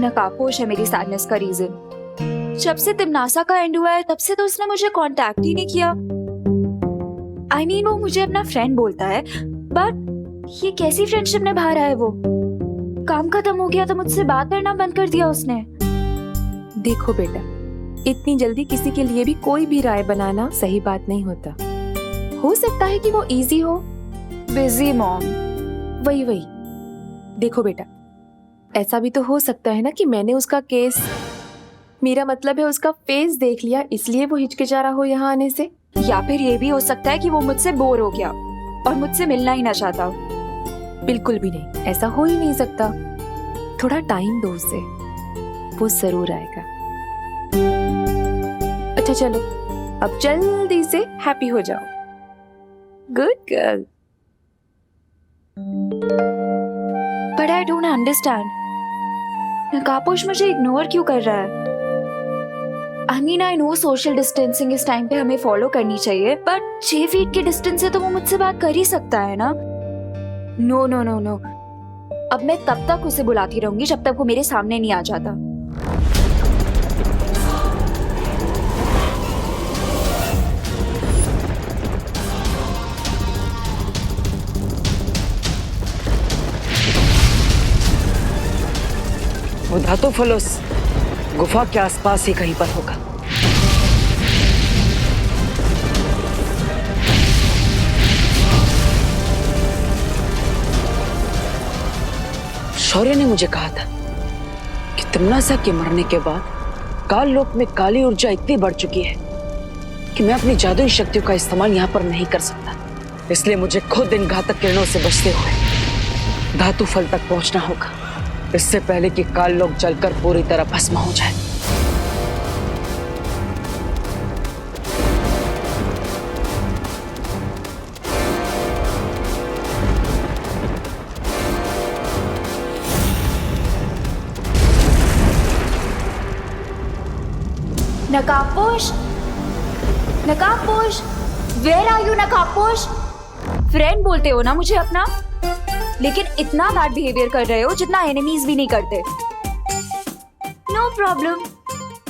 नकाबपोश है मेरी सैडनेस का रीजन। जब से तिमनासा का एंड हुआ है तब से तो उसने मुझे कांटेक्ट ही नहीं किया। I mean, वो मुझे अपना फ्रेंड बोलता है, बट ये कैसी फ्रेंडशिप निभा रहा है वो? काम खत्म हो गया तो मुझसे बात करना बंद कर दिया उसने। देखो बेटा, इतनी जल्दी किसी के लिए भी कोई भी राय बनाना सही बात नहीं होता। हो सकता है कि वो इजी हो। Busy mom. वही देखो बेटा, ऐसा भी तो हो सकता है ना कि मैंने उसका केस, मेरा मतलब है उसका फेस देख लिया, इसलिए वो हिचकिचा रहा हो यहाँ आने से। या फिर ये भी हो सकता है कि वो मुझसे बोर हो गया और मुझसे मिलना ही ना चाहता हो। बिल्कुल भी नहीं, ऐसा हो ही नहीं सकता। थोड़ा टाइम दो उसे, वो जरूर आएगा। अच्छा चलो, अब जल्दी से हैप्पी हो जाओ। Good girl. But I don't understand, नकाबपोश मुझे इग्नोर क्यों कर रहा है? I mean, I know social distancing इस टाइम पे हमें फॉलो करनी चाहिए, बट 6 फीट के डिस्टेंस से तो वो मुझसे बात कर ही सकता है ना? नो नो नो नो, अब मैं तब तक उसे बुलाती रहूंगी जब तक वो मेरे सामने नहीं आ जाता। वो धातु फलोस गुफा के आसपास ही कहीं पर होगा। शौर्य ने मुझे कहा था कि तिम्नासा के मरने के बाद काल लोक में काली ऊर्जा इतनी बढ़ चुकी है कि मैं अपनी जादुई शक्तियों का इस्तेमाल यहाँ पर नहीं कर सकता। इसलिए मुझे खुद इन घातक किरणों से बचते हुए धातु फल तक पहुंचना होगा, इससे पहले कि काल लोक जलकर पूरी तरह भस्म हो जाए। नकाबपोश, नकाबपोश, वेयर आर यू नकाबपोश? फ्रेंड बोलते हो ना मुझे अपना, लेकिन इतना बैड बिहेवियर कर रहे हो जितना एनिमीज भी नहीं करते। नो प्रॉब्लम,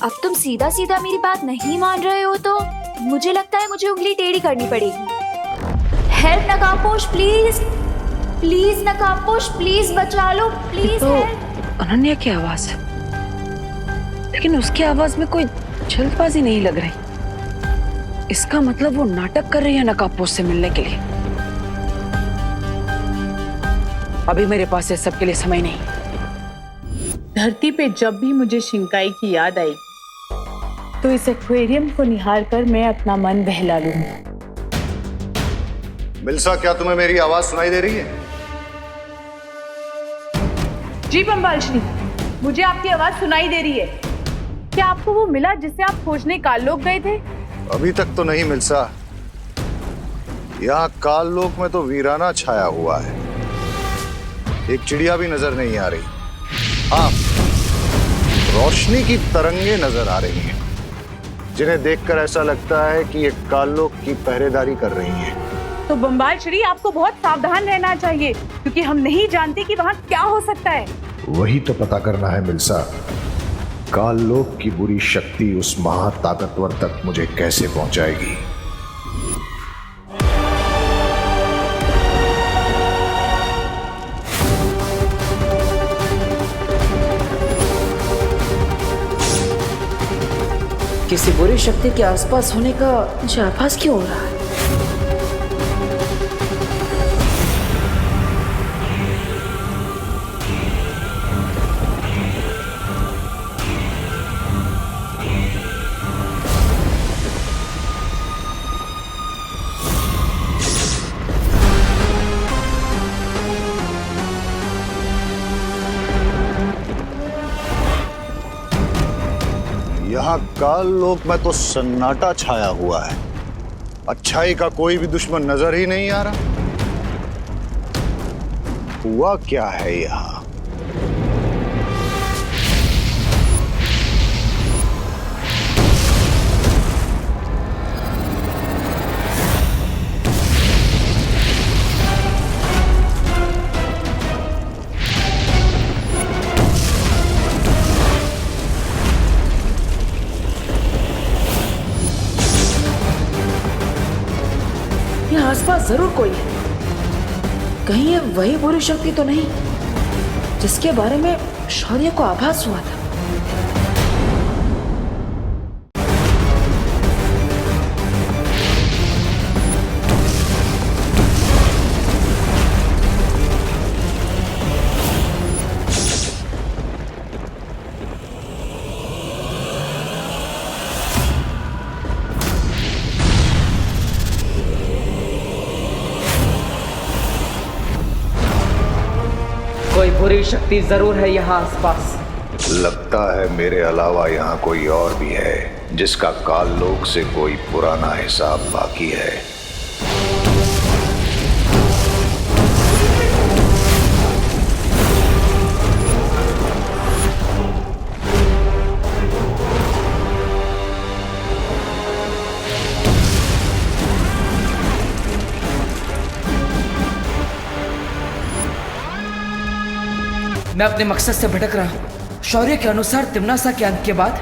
अब तुम सीधा सीधा मेरी बात नहीं मान रहे हो तो मुझे लगता है मुझे उंगली टेढ़ी करनी पड़ेगी। हेल्प नकाबपोश प्लीज, प्लीज नकाबपोश प्लीज बचा लो प्लीज। तो अनन्या की आवाज है, लेकिन उसकी आवाज में कोई जल्दबाजी नहीं लग रही। इसका मतलब वो नाटक कर रही है नकाबपोश से मिलने के लिए। अभी मेरे पास ये सब के लिए समय नहीं। धरती पे जब भी मुझे शिंकाई की याद आई तो इस एक्वेरियम को निहार कर मैं अपना मन बहला लूंगी। मिल्सा, क्या तुम्हें मेरी आवाज सुनाई दे रही है? जी बम्बाल श्री, मुझे आपकी आवाज सुनाई दे रही है। क्या आपको वो मिला जिससे आप खोजने काल लोक गए थे? अभी तक तो नहीं मिल्सा। यहाँ काल लोक में तो वीराना छाया हुआ है, एक चिड़िया भी नजर नहीं आ रही। हाँ, रोशनी की तरंगे नजर आ रही हैं, जिन्हें देखकर ऐसा लगता है कि ये काल लोक की पहरेदारी कर रही हैं। तो बम्बाल श्री, आपको बहुत सावधान रहना चाहिए, क्योंकि हम नहीं जानते कि वहाँ क्या हो सकता है। वही तो पता करना है मिल्सा। काल लोक की बुरी शक्ति उस महाताकतवर तक मुझे कैसे पहुंचाएगी। किसी बुरी शक्ति के आसपास होने का मुझे आभास क्यों हो रहा है? यहाँ काल लोक में तो सन्नाटा छाया हुआ है, अच्छाई का कोई भी दुश्मन नजर ही नहीं आ रहा। हुआ क्या है यहाँ? यहाँ आसपास जरूर कोई है। कहीं ये वही बुरी शक्ति तो नहीं जिसके बारे में शौर्य को आभास हुआ था? कोई बुरी शक्ति जरूर है यहाँ आसपास। लगता है मेरे अलावा यहाँ कोई और भी है जिसका काल लोक से कोई पुराना हिसाब बाकी है। मैं अपने मकसद से भटक रहा हूँ। शौर्य के अनुसार तिम्नासा के अंत के बाद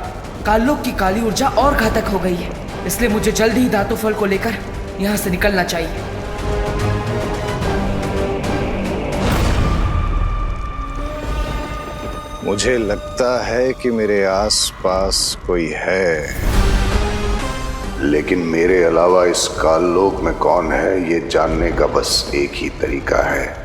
काललोक की काली ऊर्जा और घातक हो गई है, इसलिए मुझे जल्द ही धातु फल को लेकर यहाँ से निकलना चाहिए। मुझे लगता है कि मेरे आसपास कोई है, लेकिन मेरे अलावा इस काल लोक में कौन है ये जानने का बस एक ही तरीका है।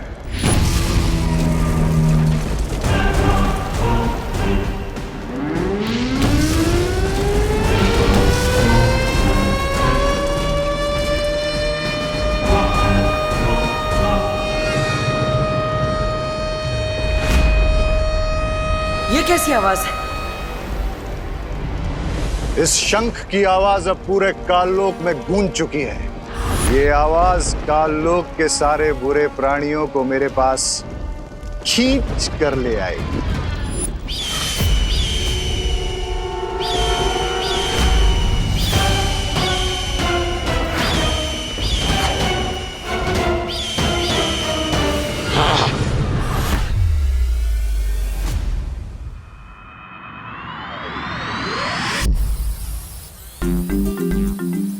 कैसी आवाज है? इस शंख की आवाज अब पूरे काललोक में गूंज चुकी है। ये आवाज काललोक के सारे बुरे प्राणियों को मेरे पास खींच कर ले आएगी।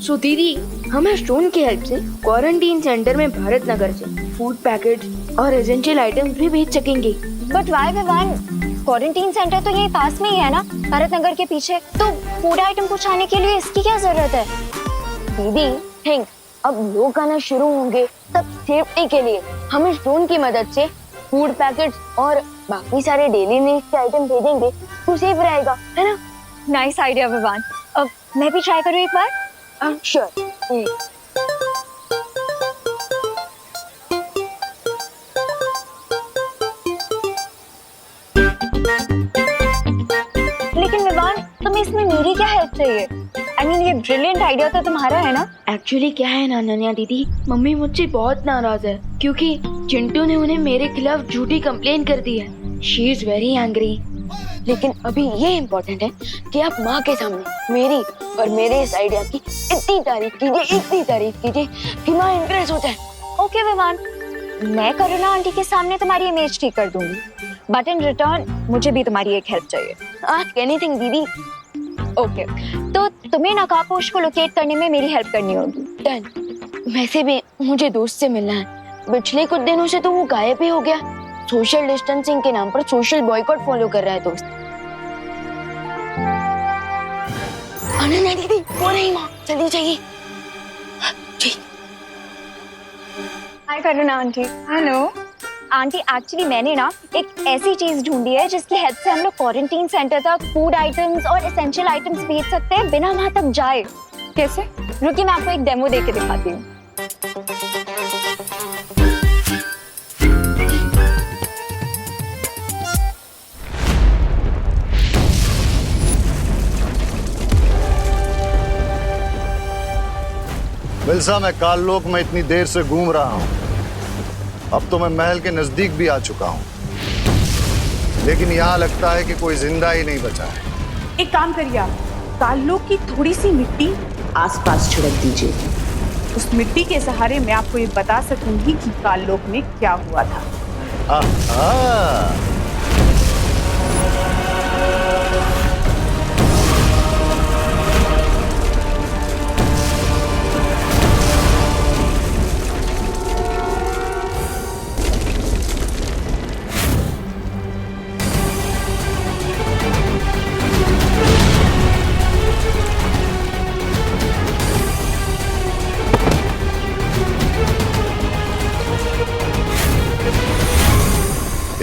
सो दीदी, हमें स्टोन की हेल्प से क्वारंटीन सेंटर में भारत नगर से फूड पैकेट और एसेंशियल आइटम्स भी भेज सकेंगे। But why Vivan? Quarantine centre तो यही पास में ही है ना, भारत नगर के पीछे। तो फूड आइटम पहुंचाने के लिए इसकी क्या जरूरत है? दीदी थिंक, अब लोग आना शुरू होंगे तब सेफ्टी के लिए हम स्टोन की मदद से फूड पैकेट्स और बाकी सारे डेली नीड्स के आइटम भेजेंगे तो सेफ रहेगा, है ना? Nice idea Vivan. अब मैं भी ट्राई करूँ एक बार? श्योर। लेकिन विवान, तुम्हें इसमें मेरी क्या हेल्प चाहिए? I mean, ये ब्रिलियंट आइडिया तो तुम्हारा है ना? एक्चुअली क्या है ना अनन्या दीदी, मम्मी मुझसे बहुत नाराज है क्योंकि चिंटू ने उन्हें मेरे खिलाफ झूठी कंप्लेन कर दी है। She is very angry. लेकिन अभी ये इम्पोर्टेंट है कि आप माँ के सामने मेरी और मेरे इस आइडिया की इतनी तारीफ कीजिए कि माँ इम्प्रेस हो जाए। ओके विवान, मैं करुणा आंटी के सामने तुम्हारी इमेज ठीक कर दूंगी, बट इन रिटर्न मुझे भी तुम्हारी एक हेल्प चाहिए। आस्क एनीथिंग दीदी। ओके, तो तुम्हें नकाबपोश को लोकेट करने में मेरी हेल्प करनी होगी। डन। वैसे भी मुझे दोस्त से मिलना है, पिछले कुछ दिनों से तो वो गायब ही हो गया। सोशल डिस्टेंसिंग के नाम पर सोशल बॉयकॉट फॉलो कर रहा है दोस्त। अनन्या दीदी, वो नहीं माँ, जल्दी चाहिए। हाय करुणा आंटी। हेलो आंटी, एक्चुअली मैंने ना एक ऐसी चीज ढूंढी है जिसकी हेल्प से हम लोग क्वारंटीन सेंटर तक फूड आइटम्स और एसेंशियल आइटम्स भेज सकते हैं बिना वहां तक जाए। कैसे? रुकिए, मैं आपको एक डेमो देके दिखाती हूँ। मिल्सा, मैं काललोक में इतनी देर से घूम रहा हूं, अब तो मैं महल के नजदीक भी आ चुका हूं, लेकिन यहाँ लगता है कि कोई जिंदा ही नहीं बचा है। एक काम करिए, आप काललोक की थोड़ी सी मिट्टी आसपास छिड़क दीजिए। उस मिट्टी के सहारे मैं आपको ये बता सकूंगी कि काललोक में क्या हुआ था।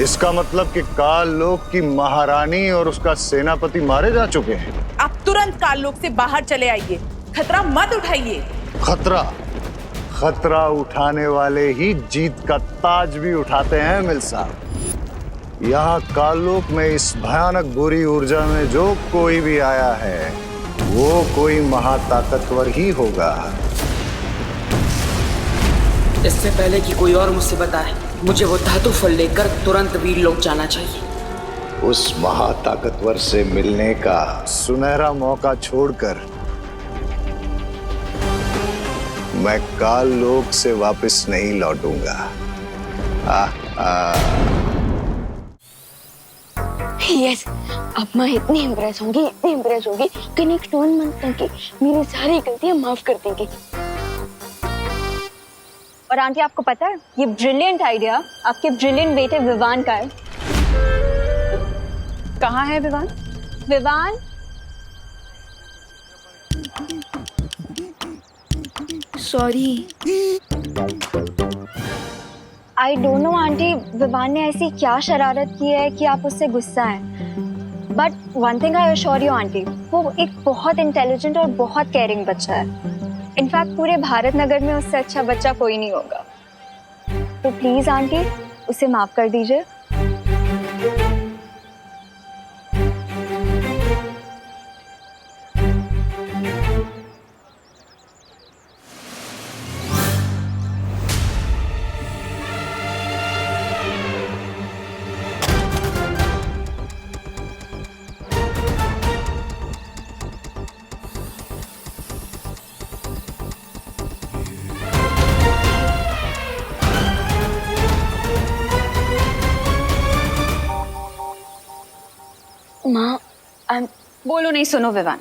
इसका मतलब कि काललोक की महारानी और उसका सेनापति मारे जा चुके हैं। आप तुरंत काललोक से बाहर चले आइए, खतरा मत उठाइए। खतरा उठाने वाले ही जीत का ताज भी उठाते हैं मिल्सा। यहाँ काललोक में इस भयानक बुरी ऊर्जा में जो कोई भी आया है वो कोई महाताकतवर ही होगा। इससे पहले कि कोई और मुझसे बताए, मुझे वो धातु फल लेकर तुरंत वीर लोक जाना चाहिए। उस महाताकतवर से मिलने का सुनहरा मौका छोड़कर मैं काललोक से वापस नहीं लौटूंगा। यस, अब मैं इतनी इम्प्रेस होंगी कि नेक्स्ट 1 मंथ तक मेरी सारी गलतियां माफ कर देंगी। और आंटी, आपको पता है ये ब्रिलियंट आइडिया आपके ब्रिलियंट बेटे विवान का है। कहाँ है Vivan? Vivan, sorry. I don't know aunty, Vivan ने ऐसी क्या शरारत की है कि आप उससे गुस्सा हैं। But one thing I assure you aunty, वो एक बहुत इंटेलिजेंट और बहुत केयरिंग बच्चा है। इनफैक्ट पूरे भारत नगर में उससे अच्छा बच्चा कोई नहीं होगा। तो प्लीज आंटी, उसे माफ कर दीजिए। माँ बोलो नहीं, सुनो विवान,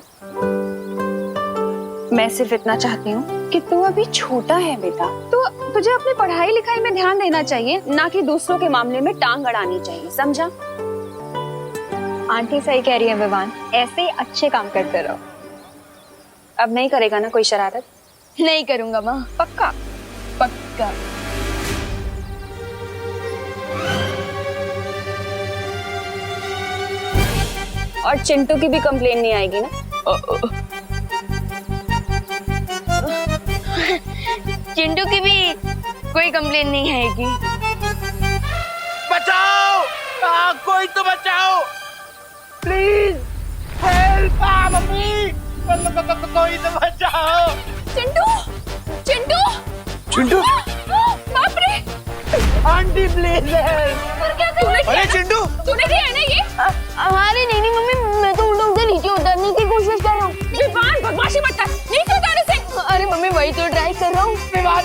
मैं सिर्फ इतना चाहती हूँ कि तू अभी छोटा है बेटा, तो तुझे अपनी पढ़ाई लिखाई में ध्यान देना चाहिए, ना कि दूसरों के मामले में टांग अड़ानी चाहिए, समझा? आंटी सही कह रही है विवान, ऐसे ही अच्छे काम करते रहो। अब नहीं करेगा ना कोई शरारत? नहीं करूंगा माँ। पक्का? पक्का। और चिंटू की भी कंप्लेन नहीं आएगी ना? चिंटू की भी कोई कंप्लेन नहीं आएगी। बचाओ! कोई तो बचाओ! Please help! मम्मी! कोई तो बचाओ! चिंटू! चिंटू! चिंटू! बाप रे! Aunty please help! अरे चिंटू! तूने किया है ना ये? अरे नहीं मम्मी, मैं तो उल्टा नीचे उतरने की कोशिश कर रहा हूँ। विवान, बदमाशी मत कर, नीचे उतारने से। अरे मम्मी वही तो ट्राई कर रहा हूँ। विवान,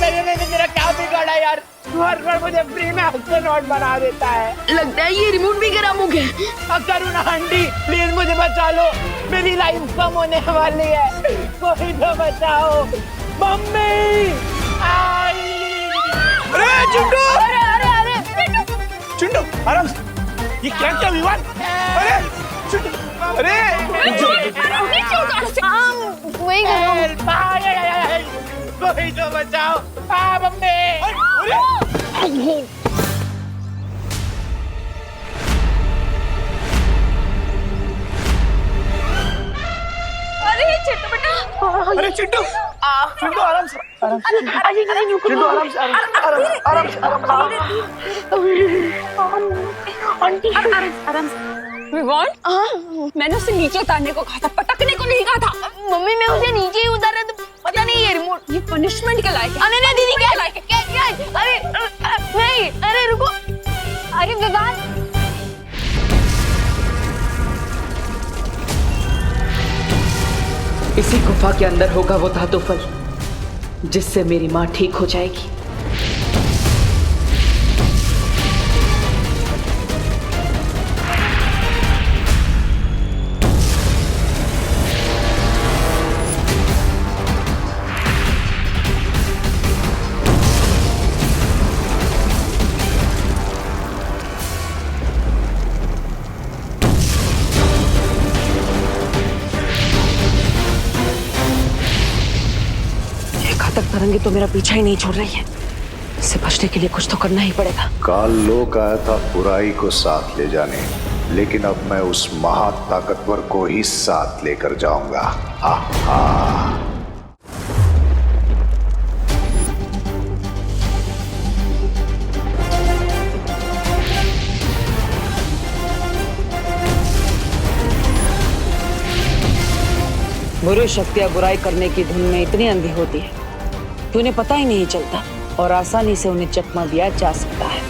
मैंने तेरा क्या बिगाड़ा यार? हर बार मुझे फ्री में एस्ट्रोनॉट बना देता है। लगता है ये रिमोट भी खराब हो गया। करुणा आंटी प्लीज मुझे बचा लो, मेरी लाइफ कम होने वाली है, कोई तो बचाओ। मम्मी! अरे चिंटू! चिंटू आराम से, ये क्या क्या विवान? अरे चिंटू! अरे वही करो। कोई तो बचाओ। मम्मी! अरे चिंटू बेटा! अरे चिंटू! चिंटू आराम से, आराम से। चिंटू आराम से, आराम से। आराम से। विवान, मैंने उसे नीचे उतारने को कहा था, पटकने को नहीं कहा था। मम्मी मैं उसे नीचे ही उतारा तो पता नहीं ये रिमोट। ये पनिशमेंट के लायक है। अरे दीदी क्या लायक है? क्या? अरे नहीं, अरे रुको। अरे विवान, इसी गुफा के अंदर होगा वो धातु फल जिससे मेरी माँ ठीक हो जाएगी। तरंगे तो मेरा पीछा ही नहीं छोड़ रही है। इससे बचने के लिए कुछ तो करना ही पड़ेगा। काल लोक आया था बुराई को साथ ले जाने, लेकिन अब मैं उस महा ताकतवर को ही साथ लेकर जाऊंगा। आहा। बुरी शक्तियां बुराई करने की धुन में इतनी अंधी होती है कि उन्हें पता ही नहीं चलता और आसानी से उन्हें चकमा दिया जा सकता है।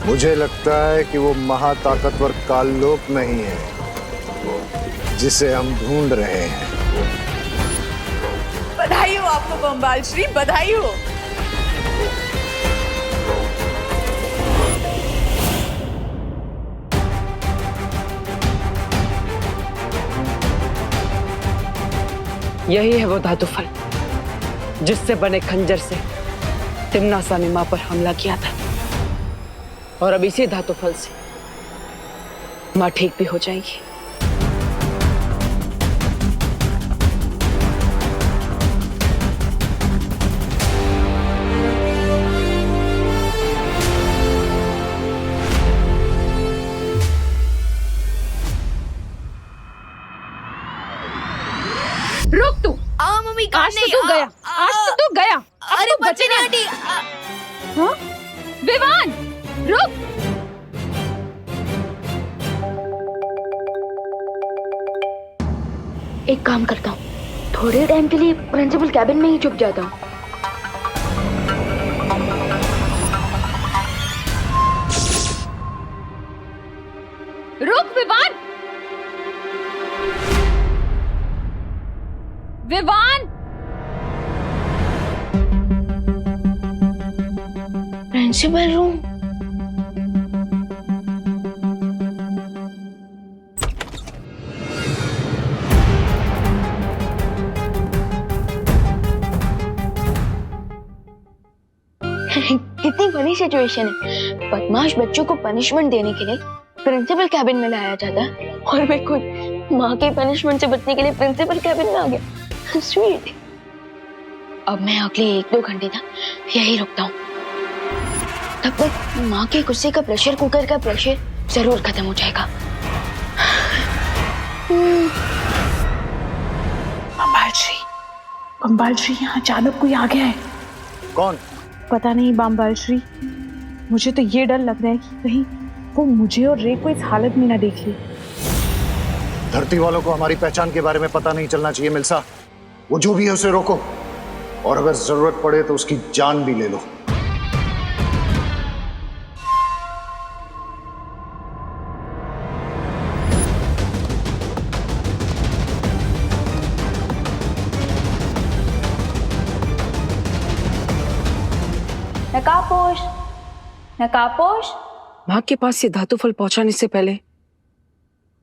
मुझे लगता है कि वो महाताकतवर काललोक नहीं है जिसे हम ढूंढ रहे हैं। बधाई हो आपको बम्बाल श्री, बधाई हो। यही है वो धातु फल जिससे बने खंजर से तिम्नासा ने मां पर हमला किया था, और अब इसी धातु फल से मां ठीक भी हो जाएगी। रुक तू। मम्मी आज तो तू गया, आज तो तू गया। अरे बच्चे नहीं आंटी। हाँ? विवान रुक। एक काम करता हूँ, थोड़े टाइम के लिए प्रिंसिपल कैबिन में ही छुप जाता हूँ। रुक विवान! विवान! Principal room. कितनी बड़ी सिचुएशन है। बदमाश बच्चों को पनिशमेंट देने के लिए प्रिंसिपल कैबिन में लाया जाता है और मैं खुद माँ के पनिशमेंट से बचने के लिए प्रिंसिपल कैबिन में आ गया। स्वीट। अब मैं अगले 1-2 घंटे तक यही रुकता हूँ। तब तक माँ के गुस्से का प्रेशर कुकर का प्रेशर जरूर खत्म हो जाएगा। बम्बाल श्री यहाँ अचानक कोई आ गया है। कौन? पता नहीं बाम्बाल श्री, मुझे तो ये डर लग रहा है कि कहीं वो मुझे और रे को इस हालत में ना देख ले। धरती वालों को हमारी पहचान के बारे में पता नहीं चलना चाहिए मिल्सा। वो जो भी है उसे रोको, और अगर जरूरत पड़े तो उसकी जान भी ले लो। नकाबपोश, नकाबपोश। माँ के पास ये धातु फल पहुंचाने से पहले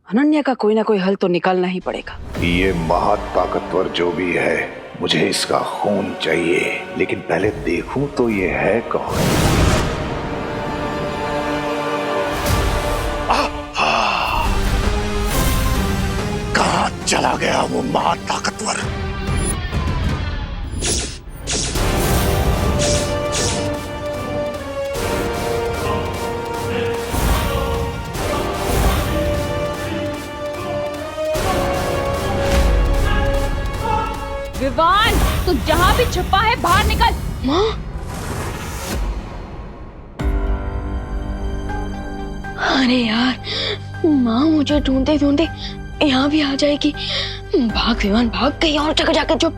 अनन्या का कोई ना कोई हल तो निकालना ही पड़ेगा। ये महाताकतवर जो भी है, मुझे इसका खून चाहिए, लेकिन पहले देखूं तो ये है कौन। कहाँ चला गया वो महाताकतवर? विवान, तू जहाँ भी छुपा है बाहर निकल। माँ, अरे यार, माँ मुझे ढूंढते ढूंढते यहाँ भी आ जाएगी। भाग विवान भाग, कहीं और जगह जाकर चुप।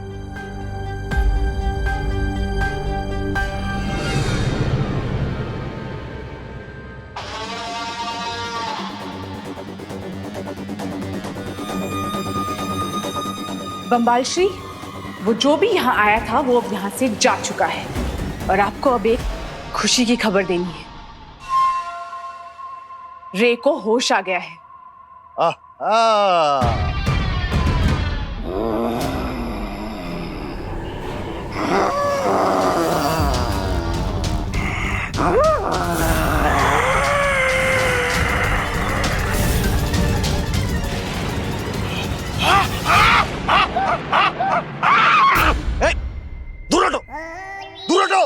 बम्बाल श्री, वो जो भी यहाँ आया था वो अब यहाँ से जा चुका है, और आपको अब एक खुशी की खबर देनी है। रे को होश आ गया है। दूर हटो, दूर हटो।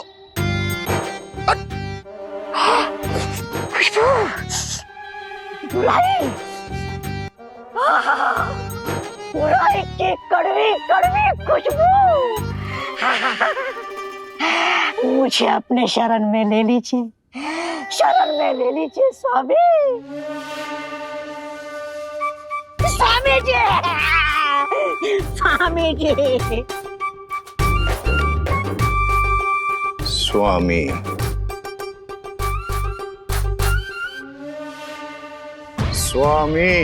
खुशबू, बुराई, बुराई की कड़वी कड़वी खुशबू। मुझे अपने शरण में ले लीजिए, शरण में ले लीजिए स्वामी। स्वामी जी, स्वामी जी। स्वामी, स्वामी।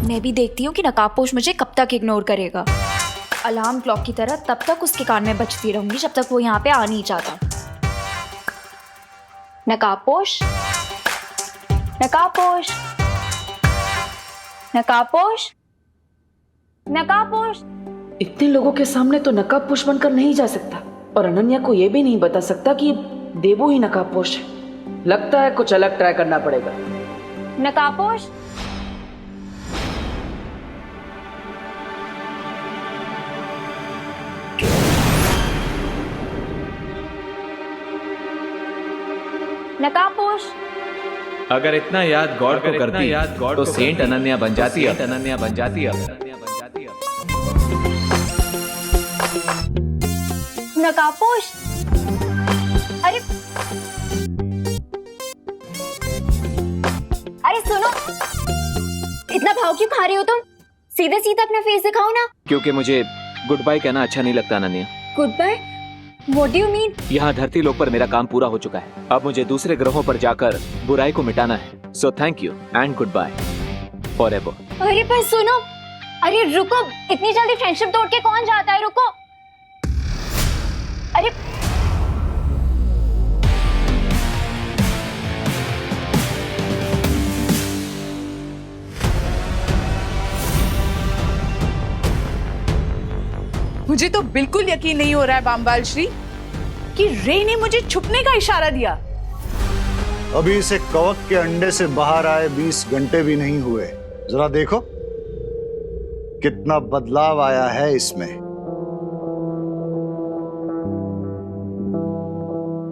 मैं भी देखती हूँ कि नकाबपोश मुझे कब तक इग्नोर करेगा। अलार्म क्लॉक की तरह तब तक उसके कान में बजती रहूंगी जब तक वो यहाँ पे आ नहीं जाता। नकाबपोश, नकाबपोश, नकाबपोश, नकाबपोश। इतने लोगों के सामने तो नकाबपोश बनकर नहीं जा सकता, और अनन्या को यह भी नहीं बता सकता कि देवो ही नकाबपोश है। लगता है कुछ अलग ट्राई करना पड़ेगा। नकाबपोश, नकाबपोश। अगर इतना याद गॉड को करती तो सेंट अनन्या बन जाती है। अनन्या बन जाती है। नकाबपोश, अरे अरे सुनो, इतना भाव क्यों खा रहे हो तुम? सीधे सीधे अपना फेस दिखाओ ना। क्योंकि मुझे गुड बाय कहना अच्छा नहीं लगता Ananya. Good bye? What do you mean? यहाँ धरती लोक पर मेरा काम पूरा हो चुका है, अब मुझे दूसरे ग्रहों पर जाकर बुराई को मिटाना है। So thank you and good bye forever. अरे पर सुनो, अरे रुको, इतनी जल्दी फ्रेंडशिप तोड़ के कौन जाता है? रुको, अरे मुझे तो बिल्कुल यकीन नहीं हो रहा है बामबाल श्री कि रे ने मुझे छुपने का इशारा दिया। अभी इसे कवक के अंडे से बाहर आए 20 घंटे भी नहीं हुए, जरा देखो कितना बदलाव आया है इसमें।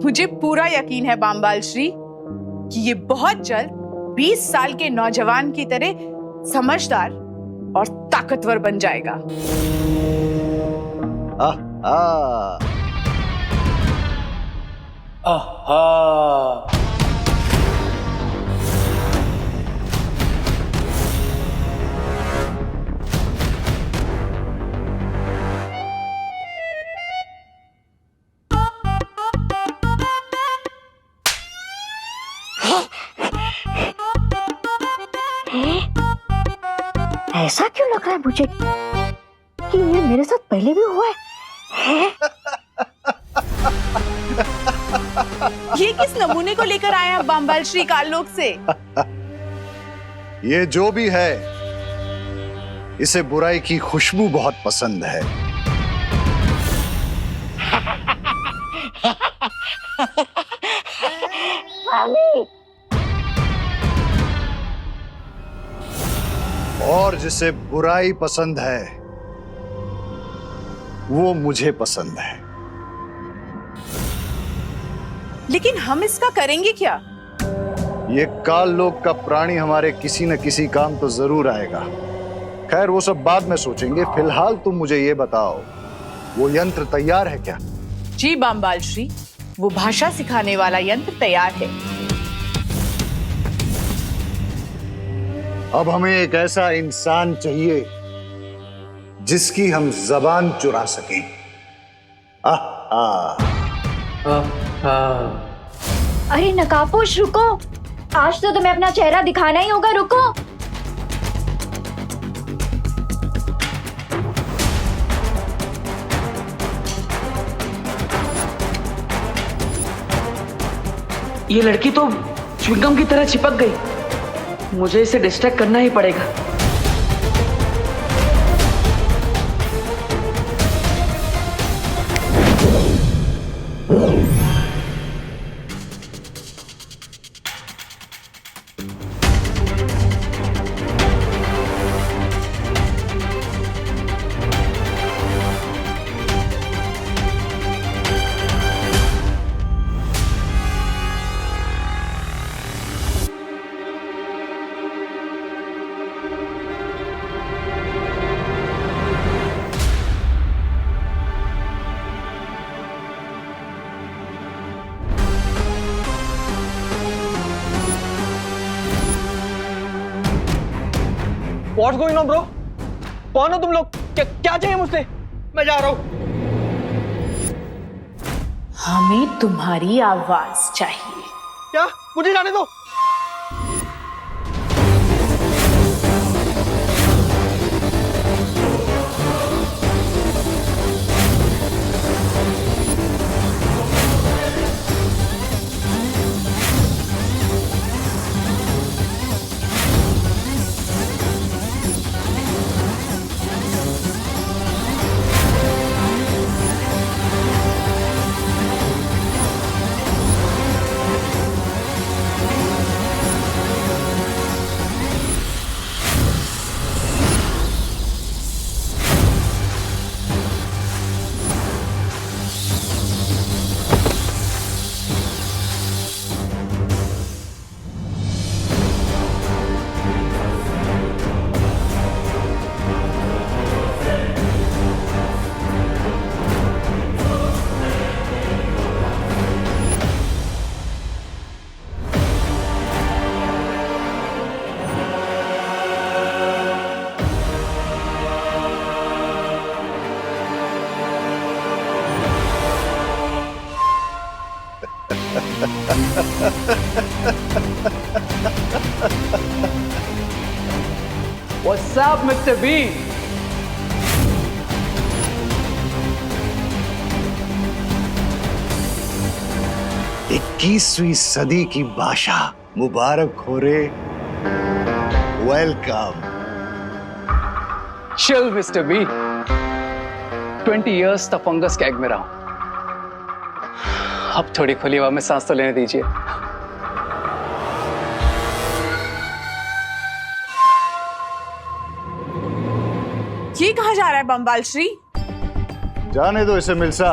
मुझे पूरा यकीन है बामबाल श्री कि ये बहुत जल्द 20 साल के नौजवान की तरह समझदार और ताकतवर बन जाएगा। ऐसा क्यों लग रहा है मुझे कि ये मेरे साथ पहले भी हुआ है? ये किस नमूने को लेकर आए हैं बामबाल श्री काललोक से? ये जो भी है, इसे बुराई की खुशबू बहुत पसंद है। और जिसे बुराई पसंद है वो मुझे पसंद है। लेकिन हम इसका करेंगे क्या? ये काल लोक का प्राणी हमारे किसी न किसी काम तो जरूर आएगा। खैर वो सब बाद में सोचेंगे, फिलहाल तुम मुझे ये बताओ, वो यंत्र तैयार है क्या? जी बामबाल श्री, वो भाषा सिखाने वाला यंत्र तैयार है। अब हमें एक ऐसा इंसान चाहिए जिसकी हम जबान चुरा सकें। अरे नकाबपोश रुको, आज तो तुम्हें अपना चेहरा दिखाना ही होगा। रुको, ये लड़की तो च्युइंगम की तरह चिपक गई, मुझे इसे डिस्ट्रैक्ट करना ही पड़ेगा। What's going on, bro? कौन हो तुम लोग? क्या चाहिए मुझसे? मैं जा रहा हूँ। हमें तुम्हारी आवाज चाहिए। क्या? मुझे जाने दो। What's up, Mr. Bean? इक्कीसवीं सदी की भाषा मुबारक हो रे। Welcome. Chill, Mr. B. 20 years तक फंगस कैग में रहा हूं। अब थोड़ी खुली हवा में सांस तो लेने दीजिए। ये कहाँ जा रहा है बम्बाल श्री? जाने दो इसे मिल्सा,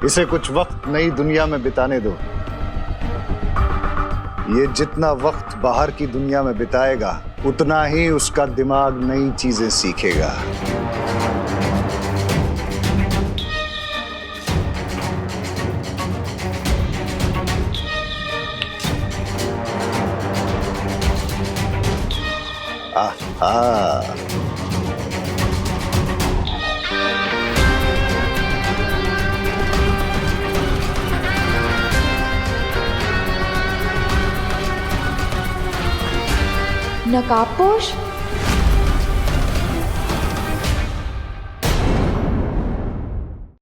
इसे कुछ वक्त नई दुनिया में बिताने दो। ये जितना वक्त बाहर की दुनिया में बिताएगा उतना ही उसका दिमाग नई चीजें सीखेगा। आहा। नकाबपोश